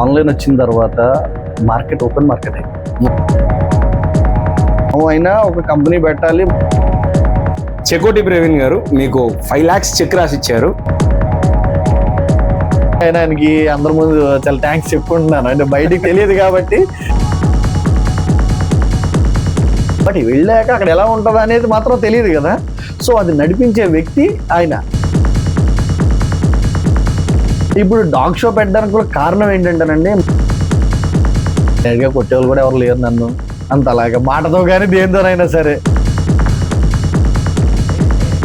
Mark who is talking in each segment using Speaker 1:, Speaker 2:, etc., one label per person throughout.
Speaker 1: Online వచ్చిన తర్వాత market open market అయింది. అయినా ఒక కంపెనీ పెట్టాలి.
Speaker 2: చెకోటి ప్రవీణ్ గారు మీకు 5 lakhs చెక్ రాసి ఇచ్చారు.
Speaker 1: ఆయనకి అందరి ముందు చాలా థ్యాంక్స్ చెప్పుకుంటున్నాను, అంటే బయటికి తెలియదు కాబట్టి. బట్ వెళ్ళాక అక్కడ ఎలా ఉంటుంది అనేది మాత్రం తెలియదు కదా. సో అది నడిపించే వ్యక్తి ఆయన. ఇప్పుడు డాగ్ షో పెట్టడానికి కూడా కారణం ఏంటంటేనండి, నేరుగా కొట్టేవాళ్ళు కూడా ఎవరు లేరు నన్ను అంత అలాగా మాటతో కానీ దేనితోనైనా సరే.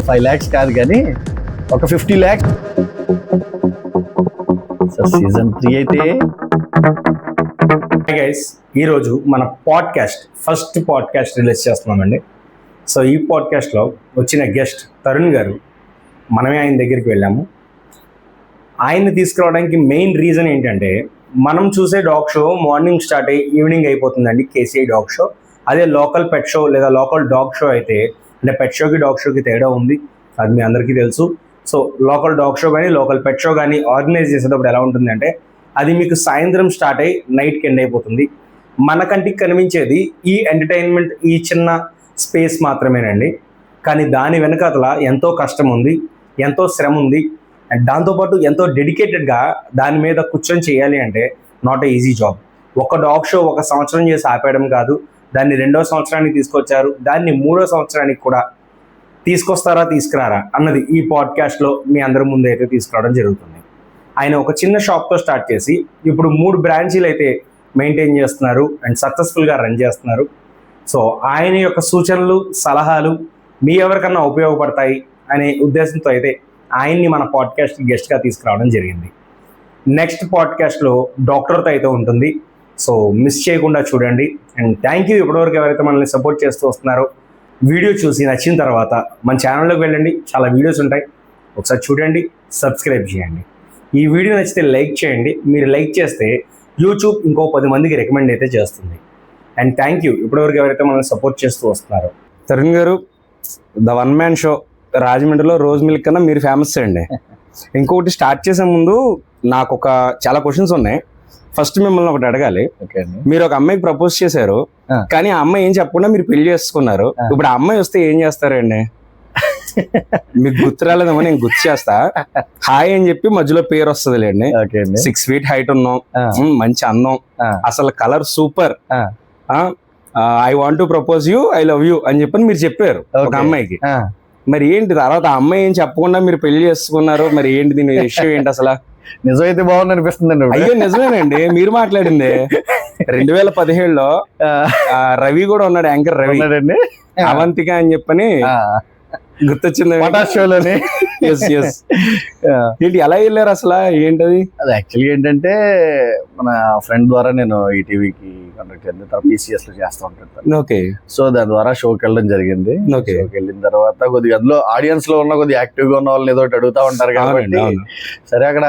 Speaker 1: 5 lakhs కాదు కానీ ఒక 50 lakhs. సీజన్ 3 అయితే
Speaker 2: గైస్ ఈరోజు మన ఫస్ట్ పాడ్కాస్ట్ రిలీజ్ చేస్తున్నామండి. సో ఈ పాడ్కాస్ట్లో వచ్చిన గెస్ట్ తరుణ్ గారు, మనమే ఆయన దగ్గరికి వెళ్ళాము. ఆయన్ని తీసుకురావడానికి మెయిన్ రీజన్ ఏంటంటే, మనం చూసే డాగ్ షో మార్నింగ్ స్టార్ట్ అయ్యి ఈవినింగ్ అయిపోతుందండి, కేసీఐ డాగ్ షో. అదే లోకల్ పెట్ షో లేదా లోకల్ డాగ్ షో అయితే, అంటే పెట్ షోకి డాగ్ షోకి తేడా ఉంది, అది మీ అందరికీ తెలుసు. సో లోకల్ డాగ్ షో కానీ లోకల్ పెట్ షో కానీ ఆర్గనైజ్ చేసేటప్పుడు ఎలా ఉంటుంది అంటే, అది మీకు సాయంత్రం స్టార్ట్ అయ్యి నైట్కి ఎండ్ అయిపోతుంది. మన కంటికి కనిపించేది ఈ ఎంటర్టైన్మెంట్, ఈ చిన్న స్పేస్ మాత్రమేనండి. కానీ దాని వెనకాతల ఎంతో కష్టం ఉంది, ఎంతో శ్రమ ఉంది, అండ్ దాంతోపాటు ఎంతో డెడికేటెడ్గా దాని మీద కూర్చొని చేయాలి అంటే నాట్ ఏ ఈజీ జాబ్. ఒక డాగ్ షో 1 సంవత్సరం చేసి ఆపేయడం కాదు, దాన్ని 2వ సంవత్సరానికి తీసుకొచ్చారు, దాన్ని 3వ సంవత్సరానికి కూడా తీసుకొస్తారా తీసుకురారా అన్నది ఈ పాడ్కాస్ట్లో మీ అందరి ముందు అయితే తీసుకురావడం జరుగుతుంది. ఆయన ఒక చిన్న షాప్తో స్టార్ట్ చేసి ఇప్పుడు 3 బ్రాంచీలు అయితే మెయింటైన్ చేస్తున్నారు అండ్ సక్సెస్ఫుల్గా రన్ చేస్తున్నారు. సో ఆయన యొక్క సూచనలు, సలహాలు మీ ఎవరికన్నా ఉపయోగపడతాయి అనే ఉద్దేశంతో అయితే ఆయన్ని మన పాడ్కాస్ట్ గెస్ట్గా తీసుకురావడం జరిగింది. నెక్స్ట్ పాడ్కాస్ట్లో డాక్టర్తో అయితే ఉంటుంది. సో మిస్ చేయకుండా చూడండి. అండ్ థ్యాంక్ యూ ఇప్పటివరకు ఎవరైతే మనల్ని సపోర్ట్ చేస్తూ వస్తున్నారో. వీడియో చూసి నచ్చిన తర్వాత మన ఛానల్లోకి వెళ్ళండి, చాలా వీడియోస్ ఉంటాయి, ఒకసారి చూడండి, సబ్స్క్రైబ్ చేయండి. ఈ వీడియో నచ్చితే లైక్ చేయండి. మీరు లైక్ చేస్తే యూట్యూబ్ ఇంకో 10 మందికి రికమెండ్ అయితే చేస్తుంది. అండ్ థ్యాంక్ యూ ఇప్పటివరకు ఎవరైతే మనల్ని సపోర్ట్ చేస్తూ వస్తున్నారో. తరుణ్ గారు, ద 1 man షో రాజమండ్రిలో రోజ్ మిల్క్ కన్నా మీరు ఫేమస్ అండి. ఇంకొకటి స్టార్ట్ చేసే ముందు నాకు చాలా క్వశ్చన్స్ ఉన్నాయి. ఫస్ట్ మిమ్మల్ని ఒకటి అడగాలి. మీరు ఒక అమ్మాయికి ప్రపోజ్ చేశారు, కానీ ఆ అమ్మాయి ఏం చెప్పకుండా మీరు పెళ్లి చేసుకున్నారు. ఇప్పుడు ఆ అమ్మాయి వస్తే ఏం చేస్తారండి? మీకు గుర్తు రాలేదమ్మా, నేను గుర్తు చేస్తా. హాయ్ అని చెప్పి మధ్యలో పేరు వస్తుంది లేండి. 6 feet హైట్ ఉన్నాం, మంచి అందం, అసలు colour super, I want to propose you, I love you అని చెప్పని మీరు చెప్పారు ఒక అమ్మాయికి. మరి ఏంటి తర్వాత ఆ అమ్మాయి ఏం చెప్పకుండా మీరు పెళ్లి చేసుకున్నారు? మరి ఏంటి దీని ఇష్యూ ఏంటి అసలు?
Speaker 1: నిజమైతే బాగుంది అనిపిస్తుందండి.
Speaker 2: అయ్యో నిజమేనండి, మీరు మాట్లాడింది 2017లో రవి కూడా ఉన్నాడు, యాంకర్ రవి, అవంతిక అని చెప్పని గుర్తొచ్చింది
Speaker 1: షోలోని.
Speaker 2: ఏంటి ఎలా వెళ్ళారు అసలు, ఏంటది?
Speaker 1: అది యాక్చువల్గా ఏంటంటే, మన ఫ్రెండ్ ద్వారా నేను ఈటీవీకి కండక్ట్ చేసిన తర్వాత PCS లో చేస్తూ ఉంటాను.
Speaker 2: ఓకే.
Speaker 1: సో దాని ద్వారా షోకి వెళ్ళడం జరిగింది. షోకి వెళ్ళిన తర్వాత కొద్దిగా అందులో ఆడియన్స్ లో ఉన్న కొద్దిగా యాక్టివ్ గా ఉన్న వాళ్ళని ఏదో ఒకటి అడుగుతా ఉంటారు కాబట్టి, సరే అక్కడ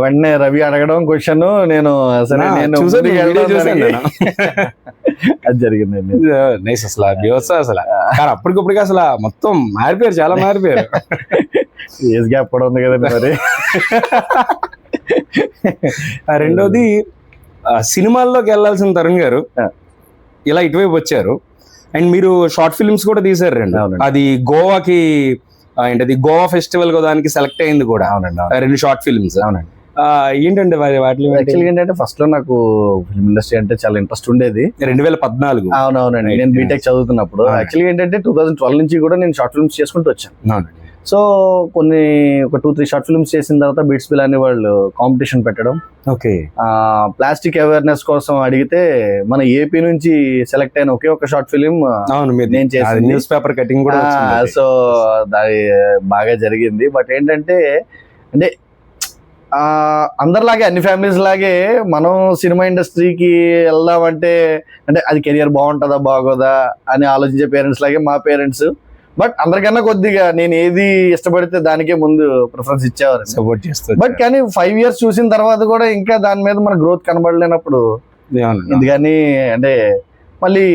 Speaker 1: వెంటనే రవి అడగడం క్వశ్చన్, నేను సరే నేను అది జరిగిందండి.
Speaker 2: నైస్. అసలు అసలు అప్పటికప్పటికి అసలు మొత్తం మారిపోయారు, చాలా మారిపోయారు.
Speaker 1: ఏజ్ గ్యాప్ కూడా ఉంది కదండి మరి.
Speaker 2: రెండోది, సినిమాల్లోకి వెళ్ళాల్సిన తరుణ్ గారు ఇలా ఇటువైపు వచ్చారు. అండ్ మీరు షార్ట్ ఫిల్మ్స్ కూడా తీసారు రెండు. అది గోవాకి ఏంటది, గోవా ఫెస్టివల్ దానికి సెలెక్ట్ అయింది కూడా. అవునండి, 2 షార్ట్ ఫిల్మ్స్. అవునండి. ఏంటంటే వాటిలో
Speaker 1: యాక్చువల్గా ఏంటంటే, ఫస్ట్ లో నాకు ఫిల్మ్ ఇండస్ట్రీ అంటే చాలా ఇంట్రెస్ట్ ఉండేది.
Speaker 2: 2014.
Speaker 1: అవునవునండి, నేను బీటెక్ చదువుతున్నప్పుడు. యాక్చువల్గా ఏంటంటే 2012 నుంచి కూడా నేను షార్ట్ ఫిల్మ్స్ చేసుకుంటూ వచ్చాను. సో ఒక 2-3 షార్ట్ ఫిల్మ్స్ చేసిన తర్వాత బిట్స్ బిల్ అనే వాళ్ళు కాంపిటీషన్ పెట్టడం. ఓకే. ప్లాస్టిక్ అవేర్నెస్ కోసం అడిగితే మన ఏపీ నుంచి సెలెక్ట్ అయిన ఒకే ఒక షార్ట్ ఫిలిం నేను చేశాను.
Speaker 2: న్యూస్ పేపర్ కటింగ్ కూడా.
Speaker 1: సో అది బాగా జరిగింది. బట్ ఏంటంటే, అంటే అందరిలాగే, అన్ని ఫ్యామిలీస్ లాగే మనం సినిమా ఇండస్ట్రీకి వెళ్దామంటే, అంటే అది కెరియర్ బాగుంటుందా బాగోదా అని ఆలోచించే పేరెంట్స్ లాగే మా పేరెంట్స్. బట్ అందరికన్నా కొద్దిగా నేను ఏది ఇష్టపడితే దానికే ముందు ప్రిఫరెన్స్ ఇచ్చేవారు,
Speaker 2: సపోర్ట్ చేస్తారు.
Speaker 1: బట్ కానీ 5 years చూసిన తర్వాత కూడా ఇంకా దాని మీద మన గ్రోత్ కనబడలేనప్పుడు ఎందుకని అంటే మళ్ళీ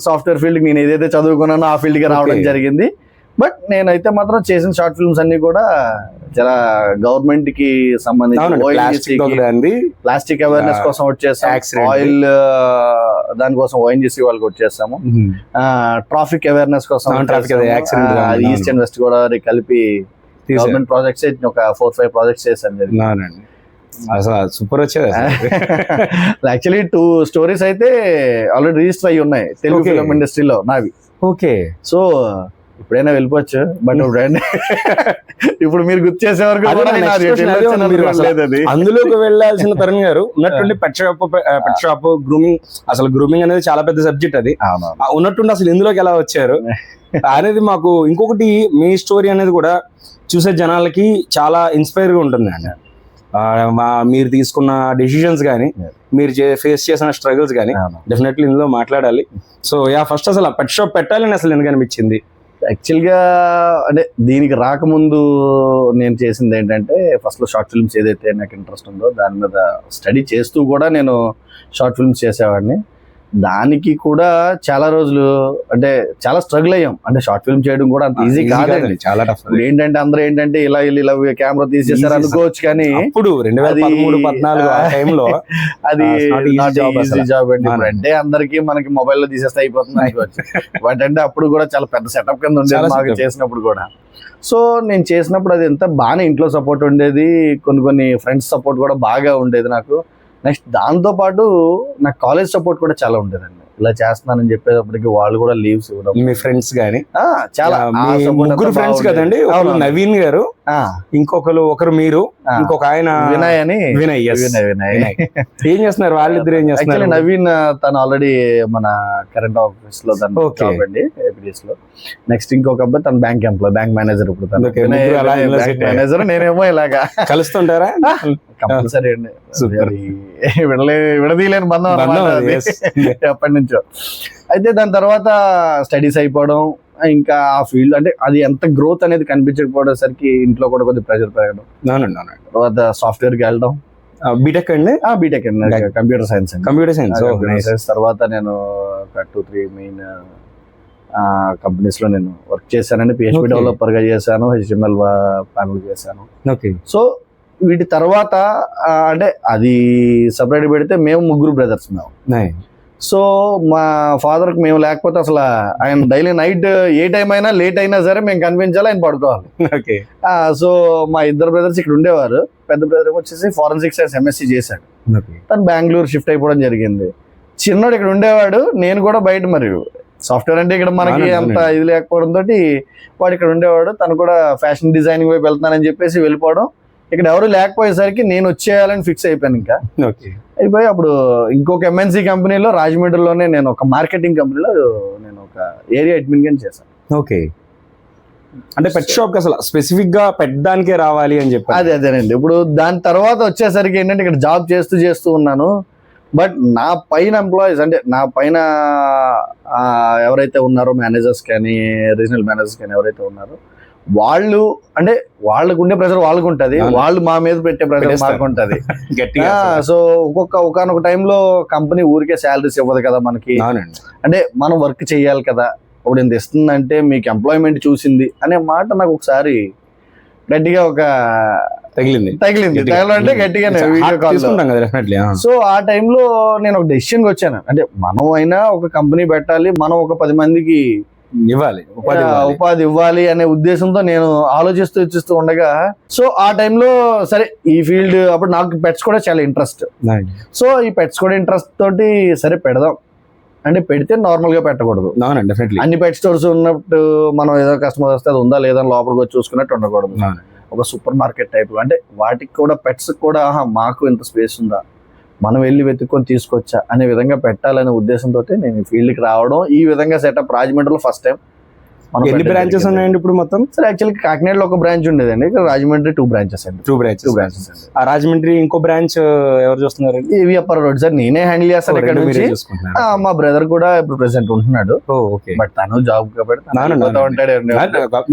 Speaker 1: సాఫ్ట్వేర్ ఫీల్డ్కి నేను ఏదైతే చదువుకున్నానో ఆ ఫీల్డ్కి రావడం జరిగింది. బట్ నేనైతే మాత్రం చేసిన షార్ట్ ఫిల్మ్స్ అన్ని కూడా చాలా గవర్నమెంట్ కి సంబంధించి ప్లాస్టిక్ అవేర్నెస్ కోసం ఒకటి చేస్తాం, ఆయిల్ దానికోసం ONGC వాళ్ళకి ఒకటి చేస్తాము, ట్రాఫిక్ అవేర్నెస్ కోసం ఈస్ట్ అండ్ వెస్ట్ గోదావరి కలిపి గవర్నమెంట్ ప్రాజెక్ట్స్ ఒక 4-5 ప్రాజెక్ట్స్ చేశాను.
Speaker 2: సూపర్ వచ్చేది.
Speaker 1: యాక్చువల్లీ 2 స్టోరీస్ అయితే ఆల్రెడీ రిజిస్టర్ అయ్యి ఉన్నాయి తెలుగు ఫిల్మ్ ఇండస్ట్రీలో నావి.
Speaker 2: ఓకే,
Speaker 1: సో ఇప్పుడైనా వెళ్ళిపోవచ్చు, బట్ ఇప్పుడు మీరు గుర్తు చేసే వరకు
Speaker 2: అందులోకి వెళ్ళాల్సిన తరుణ్ గారు ఉన్నట్టుండి పెట్ షాప్ గ్రూమింగ్, అసలు గ్రూమింగ్ అనేది చాలా పెద్ద సబ్జెక్ట్. అది ఉన్నట్టుండి అసలు ఇందులోకి ఎలా వచ్చారు అనేది మాకు ఇంకొకటి, మీ స్టోరీ అనేది కూడా చూసే జనాలకి చాలా ఇన్స్పైర్ గా ఉంటుంది అండి. మీరు తీసుకున్న డెసిషన్స్ కానీ, మీరు ఫేస్ చేసిన స్ట్రగుల్స్ కానీ డెఫినెట్లీ ఇందులో మాట్లాడాలి. సో ఫస్ట్ అసలు పెట్ షాప్ పెట్టాలని అసలు ఎందుకు అనిపించింది?
Speaker 1: యాక్చువల్గా అంటే దీనికి రాకముందు నేను చేసింది ఏంటంటే, ఫస్ట్ లో షార్ట్ ఫిల్మ్స్ ఏదైతే నాకు ఇంట్రెస్ట్ ఉందో దాని మీద స్టడీ చేస్తూ కూడా నేను షార్ట్ ఫిల్మ్స్ చేసేవాడిని. దానికి కూడా చాలా రోజులు అంటే చాలా స్ట్రగుల్ అయ్యాం. అంటే షార్ట్ ఫిల్మ్ చేయడం కూడా అంత ఈజీ కాదండి, చాలా టఫ్. ఏంటంటే అందరూ ఏంటంటే ఇలా కెమెరా తీసేసారు అనుకోవచ్చు, కానీ
Speaker 2: ఇప్పుడు 2013-14 ఆ టైంలో
Speaker 1: అది ఈజీ జాబ్ అండి. అంటే అందరికి మనకి మొబైల్ లో తీసేస్తే అయిపోతుంది అనుకోవచ్చు, బట్ అంటే అప్పుడు కూడా చాలా పెద్ద సెటప్ కింద ఉండేది మాకు చేసినప్పుడు కూడా. సో నేను చేసినప్పుడు అది ఎంత బాగానే ఇంట్లో సపోర్ట్ ఉండేది, కొన్ని ఫ్రెండ్స్ సపోర్ట్ కూడా బాగా ఉండేది నాకు. నెక్స్ట్ దాంతో పాటు నాకు కాలేజ్ సపోర్ట్ కూడా చాలా ఉండేదండి. ఇలా చేస్తున్నానని చెప్పేటప్పటికి వాళ్ళు కూడా లీవ్స్ ఇవ్వడం,
Speaker 2: మీ ఫ్రెండ్స్ గానీ
Speaker 1: చాలా
Speaker 2: ముగ్గురు ఫ్రెండ్స్ కదండి. నవీన్ గారు, ఒకరు మీరు, ఇంకొక ఆయన
Speaker 1: వినయ్ అని.
Speaker 2: వినయ్ ఏం చేస్తున్నారు వాళ్ళిద్దరు? ఏం చేస్తున్నారు?
Speaker 1: నవీన్ తను ఆల్రెడీ మన కరెంట్ ఆఫీస్ లో జాబ్ అండి, APDS లో. నెక్స్ట్ ఇంకొక అబ్బాయి తన బ్యాంక్ ఎంప్లాయ్, బ్యాంక్ మేనేజర్. ఇప్పుడు మేనేజర్, నేనేమో ఇలాగా
Speaker 2: కలుస్తుంటారా?
Speaker 1: కంపల్సరీ అండి, విడదీయలేని బంధం ఎప్పటి నుంచో. అయితే దాని తర్వాత స్టడీస్ అయిపోవడం, ఇంకా ఆ ఫీల్డ్ అంటే అది ఎంత గ్రోత్ అనేది కనిపించకపోయేసరికి ఇంట్లో కూడా కొద్దిగా ప్రెషర్ పెరగడం. తర్వాత సాఫ్ట్వేర్ కి వెళ్ళడం.
Speaker 2: బీటెక్ అండి?
Speaker 1: బీటెక్ అండి, కంప్యూటర్ సైన్స్. తర్వాత నేను ఒక 2-3 మెయిన్ కంపెనీస్ లో నేను వర్క్ చేశానండి. PHP డెవలపర్ గా చేశాను, HTML ప్యానల్ చేశాను. సో వీటి తర్వాత అంటే అది సపరేట్ పెడితే మేము 3 బ్రదర్స్ మేము. సో మా ఫాదర్ కి మేము లేకపోతే అసలు ఆయన డైలీ నైట్ ఏ టైం అయినా లేట్ అయినా సరే మేము కనిపించాలి, ఆయన పడుకోవాలి. సో మా 2 బ్రదర్స్ ఇక్కడ ఉండేవారు. పెద్ద బ్రదర్ వచ్చేసి ఫారెన్సిక్ సైన్స్ MSc చేశాడు, తను బెంగళూరు షిఫ్ట్ అయిపోవడం జరిగింది. చిన్నోడు ఇక్కడ ఉండేవాడు, నేను కూడా బయట. మరి సాఫ్ట్వేర్ అంటే ఇక్కడ మనకి అంత ఇది లేకపోవడం తోటి వాడు ఇక్కడ ఉండేవాడు. తను కూడా ఫ్యాషన్ డిజైనింగ్ వైపు వెళ్తానని చెప్పేసి వెళ్ళిపోవడం. ఇక్కడ ఎవరు లేకపోయేసరికి నేను వచ్చేయాలని ఫిక్స్ అయిపోయాను. ఇంకా అయిపోయి అప్పుడు ఇంకొక MNC కంపెనీలో రాజమండ్రిలోనే నేను ఒక మార్కెటింగ్ కంపెనీలో నేను ఒక ఏరియా అడ్మిన్ గా చేశాను.
Speaker 2: ఓకే, అంటే పెట్ షాప్ అసలు స్పెసిఫిక్ గా పెట్టడానికే రావాలి అని చెప్పి
Speaker 1: అదేనండి. ఇప్పుడు దాని తర్వాత వచ్చేసరికి ఏంటంటే ఇక్కడ జాబ్ చేస్తూ ఉన్నాను. బట్ నా పైన ఎంప్లాయీస్ అంటే నా పైన ఎవరైతే ఉన్నారో మేనేజర్స్ కానీ, రీజనల్ మేనేజర్స్ కానీ ఎవరైతే ఉన్నారో వాళ్ళు అంటే వాళ్ళకు ఉండే ప్రెషర్ వాళ్ళకు ఉంటది, వాళ్ళు మా మీద పెట్టే ప్రెషర్ మాకు ఉంటది. సో ఒకనొక టైంలో కంపెనీ ఊరికే శాలరీస్ ఇవ్వదు కదా మనకి. అంటే మనం వర్క్ చెయ్యాలి కదా, ఇప్పుడు ఇంత ఇస్తుందంటే మీకు ఎంప్లాయ్మెంట్ చూసింది అనే మాట నాకు ఒకసారి గట్టిగా తగిలింది గట్టిగానే వీడియో కాల్. సో ఆ టైంలో నేను ఒక డెసిషన్ వచ్చాను, అంటే మనం అయినా ఒక కంపెనీ పెట్టాలి, మనం ఒక 10 మందికి ఉపాధి ఇవ్వాలి అనే ఉద్దేశంతో నేను ఆలోచిస్తూ ఉండగా, సో ఆ టైంలో సరే ఈ ఫీల్డ్ అప్పుడు నాకు పెట్స్ కూడా చాలా ఇంట్రెస్ట్. సో ఈ పెట్స్ కూడా ఇంట్రెస్ట్ తోటి సరే పెడదాం అంటే పెడితే నార్మల్ గా పెట్టకూడదు. అన్ని పెట్ స్టోర్స్ ఉన్నట్టు మనం ఏదో కస్టమర్ వస్తే అది ఉందా లేదా లోపలికి వచ్చి చూసుకున్నట్టు ఉండకూడదు. ఒక సూపర్ మార్కెట్ టైప్ అంటే వాటికి కూడా పెట్స్ కూడా మాకు ఎంత స్పేస్ ఉందా, మనం వెళ్ళి వెతుక్కొని తీసుకొచ్చా అనే విధంగా పెట్టాలనే ఉద్దేశంతో నేను ఈ ఫీల్డ్కి రావడం. ఈ విధంగా సెటప్ రాజమండ్రిలో ఫస్ట్ టైం.
Speaker 2: ఎన్ని బ్రాంచెస్ ఉన్నాయండి ఇప్పుడు మొత్తం?
Speaker 1: సార్ యాక్చువల్లీ కాకినాడలో ఒక బ్రాంచ్ ఉండేదండి, రాజమండ్రి 2 బ్రాంచెస్ అండి.
Speaker 2: 2 బ్రాంచెస్. ఆ రాజమండ్రి ఇంకో బ్రాంచ్ ఎవరు చూస్తున్నారు?
Speaker 1: వియప్పర్ రోడ్ సార్, నేనే హ్యాండిల్ చేస్తాను ఇక్కడ నుంచి. మా బ్రదర్ కూడా ఇప్పుడు ప్రెసెంట్ ఉంటున్నాడు, బట్ తను జాబ్ కాబట్టి ఉంటాడు.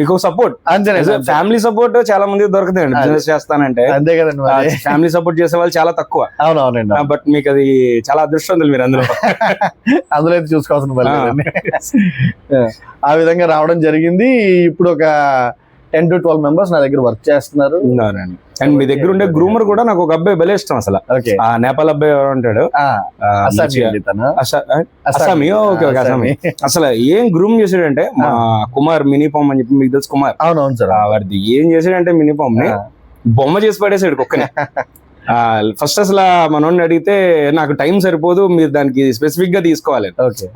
Speaker 2: మీకు సపోర్ట్ అంతే, ఫ్యామిలీ సపోర్ట్ చాలా మంది దొరుకుతాయండి బిజినెస్ చేస్తానంటే.
Speaker 1: అంతే కదండి,
Speaker 2: ఫ్యామిలీ సపోర్ట్ చేసే వాళ్ళు చాలా తక్కువ.
Speaker 1: అవునవునండి,
Speaker 2: బట్ మీకు అది చాలా అదృష్టం మీరు అందులో
Speaker 1: అయితే చూసుకోవాల్సిన పని. ఆ విధంగా రావడం రావడం జరిగింది. ఇప్పుడు ఒక 10 to 12 మెంబర్స్ నా దగ్గర వర్క్ చేస్తున్నారు.
Speaker 2: అండ్ మీ దగ్గర ఉండే గ్రూమర్ కూడా నాకు ఒక అబ్బాయి భలే ఇష్టం అసలు. ఆ నేపాల్ అబ్బాయి ఎవరు ఉంటాడు, అసామి. Okay okay, అసామి. అసలు ఏం గ్రూమ్ చేసాడంటే మా కుమార్ మినీఫామ్ అని చెప్పి మీకు తెలుసు కుమార్.
Speaker 1: అవునవును సార్.
Speaker 2: వాడిది ఏం చేసాడంటే మినీఫామ్ ని బొమ్మ చేసి పడేసాడు కుక్కని. ఫస్ట్ అసలు మనోడిని అడిగితే నాకు టైం సరిపోదు, మీరు దానికి స్పెసిఫిక్ గా తీసుకోవాలి.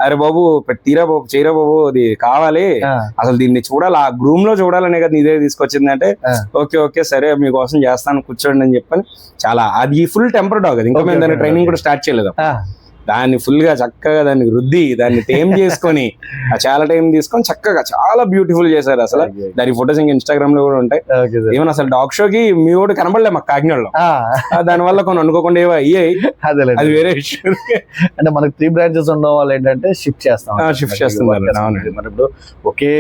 Speaker 2: అరే బాబు తీరా బాబు చేయరా బాబు, అది కావాలి, అసలు దీన్ని చూడాలి, ఆ గ్రూమ్ లో చూడాలనే కదా ఇదే తీసుకొచ్చింది అంటే, ఓకే ఓకే సరే మీకోసం చేస్తాను కూర్చోండి అని చెప్పని. చాలా అది ఫుల్ టెంపర్ డాగ్ అది. ఇంకా మేము దాని ట్రైనింగ్ కూడా స్టార్ట్ చేయలేదు. దాన్ని ఫుల్ గా చక్కగా దాన్ని రుద్ది దాన్ని టైం చేసుకొని చాలా టైం తీసుకొని చక్కగా చాలా బ్యూటిఫుల్ చేశారు అసలు. దాని ఫొటోస్ ఇంకా ఇన్స్టాగ్రామ్ లో కూడా ఉంటాయి. ఈవెన్ అసలు డాగ్ షోకి మీ ఓడి కనబడలే మాకు కాకినాడలో. దాని వల్ల కొన్ని అనుకోకుండా ఏవో అయ్యాయి, అది వేరే విషయం.
Speaker 1: అంటే మనకి 3 బ్రాంచెస్ ఉన్న వాళ్ళు ఏంటంటే షిఫ్ట్ చేస్తున్నారు. మరి ఇప్పుడు ఒకే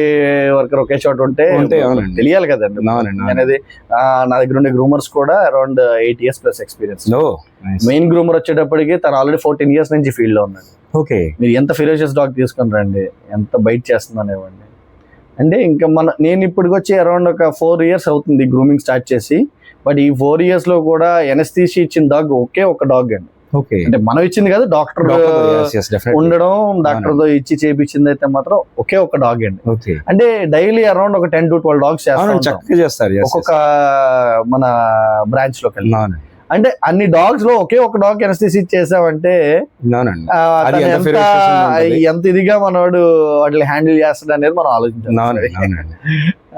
Speaker 1: వర్కర్ ఒకే చోట ఉంటే తెలియాలి కదండి అనేది. నా దగ్గర ఉండే గ్రూమర్స్ కూడా around 8 years plus experience. Main groomer వచ్చేటప్పటికి తను ఆల్రెడీ 14 years నుంచి ఫీల్డ్ లో ఉన్నాడు.
Speaker 2: ఓకే,
Speaker 1: మీరు ఎంత ఫిరోషియస్ డాగ్ తీసుకుని రండి, ఎంత బైట్ చేస్తుందనేవ్వండి. అంటే ఇంకా నేను ఇప్పటికి వచ్చి అరౌండ్ ఒక 4 years అవుతుంది గ్రూమింగ్ స్టార్ట్ చేసి. బట్ ఈ 4 years లో కూడా ఎనస్థీషియా ఇచ్చిన డాగ్ ఒకే ఒక డాగ్ అండి. అంటే మనం ఇచ్చింది కదా, డాక్టర్ ఉండడం, డాక్టర్ తో ఇచ్చి చేయించింది అయితే మాత్రం ఒకే ఒక డాగ్ అండి. అంటే డైలీ అరౌండ్ ఒక 10 to 12 డాగ్స్
Speaker 2: చేస్తారు
Speaker 1: ఒక్కొక్క మన బ్రాంచ్ లోకి వెళ్ళి. అంటే అన్ని డాగ్స్ లో ఒకే ఒక డాగ్ ఎనస్థీసియా చేసామంటే ఎంత ఇదిగా మనోడు వాటిని హ్యాండిల్ చేస్తాడు అనేది మనం ఆలోచించాలి.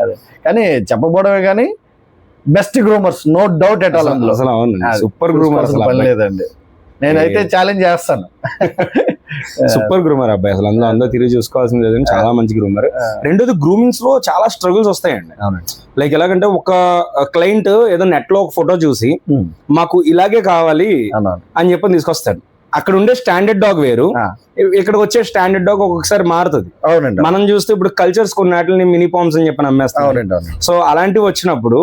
Speaker 1: అదే కానీ చెప్పబోవడమే కానీ best groomers, no doubt at all. అందులో
Speaker 2: సూపర్ గ్రూమర్స్
Speaker 1: పని లేదండి. నేనైతే ఛాలెంజ్ చేస్తాను.
Speaker 2: సూపర్ గ్రూమర్ అబ్బాయి, అసలు అందరూ తిరిగి చూసుకోవాల్సింది లేదండి. చాలా మంచి గ్రూమర్. రెండోది గ్రూమింగ్స్ లో చాలా స్ట్రగుల్స్ వస్తాయండి. లైక్ ఎలాగంటే ఒక క్లయింట్ ఏదో నెట్ లో ఒక ఫోటో చూసి మాకు ఇలాగే కావాలి అని చెప్పి తీసుకొస్తాడు. అక్కడ ఉండే స్టాండర్డ్ డాగ్ వేరు, ఇక్కడికి వచ్చే స్టాండర్డ్ డాగ్ ఒక్కొక్కసారి మారుతుంది.
Speaker 1: అవునండి.
Speaker 2: మనం చూస్తే ఇప్పుడు కల్చర్స్ కొన్నిటిని మినీపామ్స్ అని చెప్పి అమ్మేస్తాం. సో అలాంటివి వచ్చినప్పుడు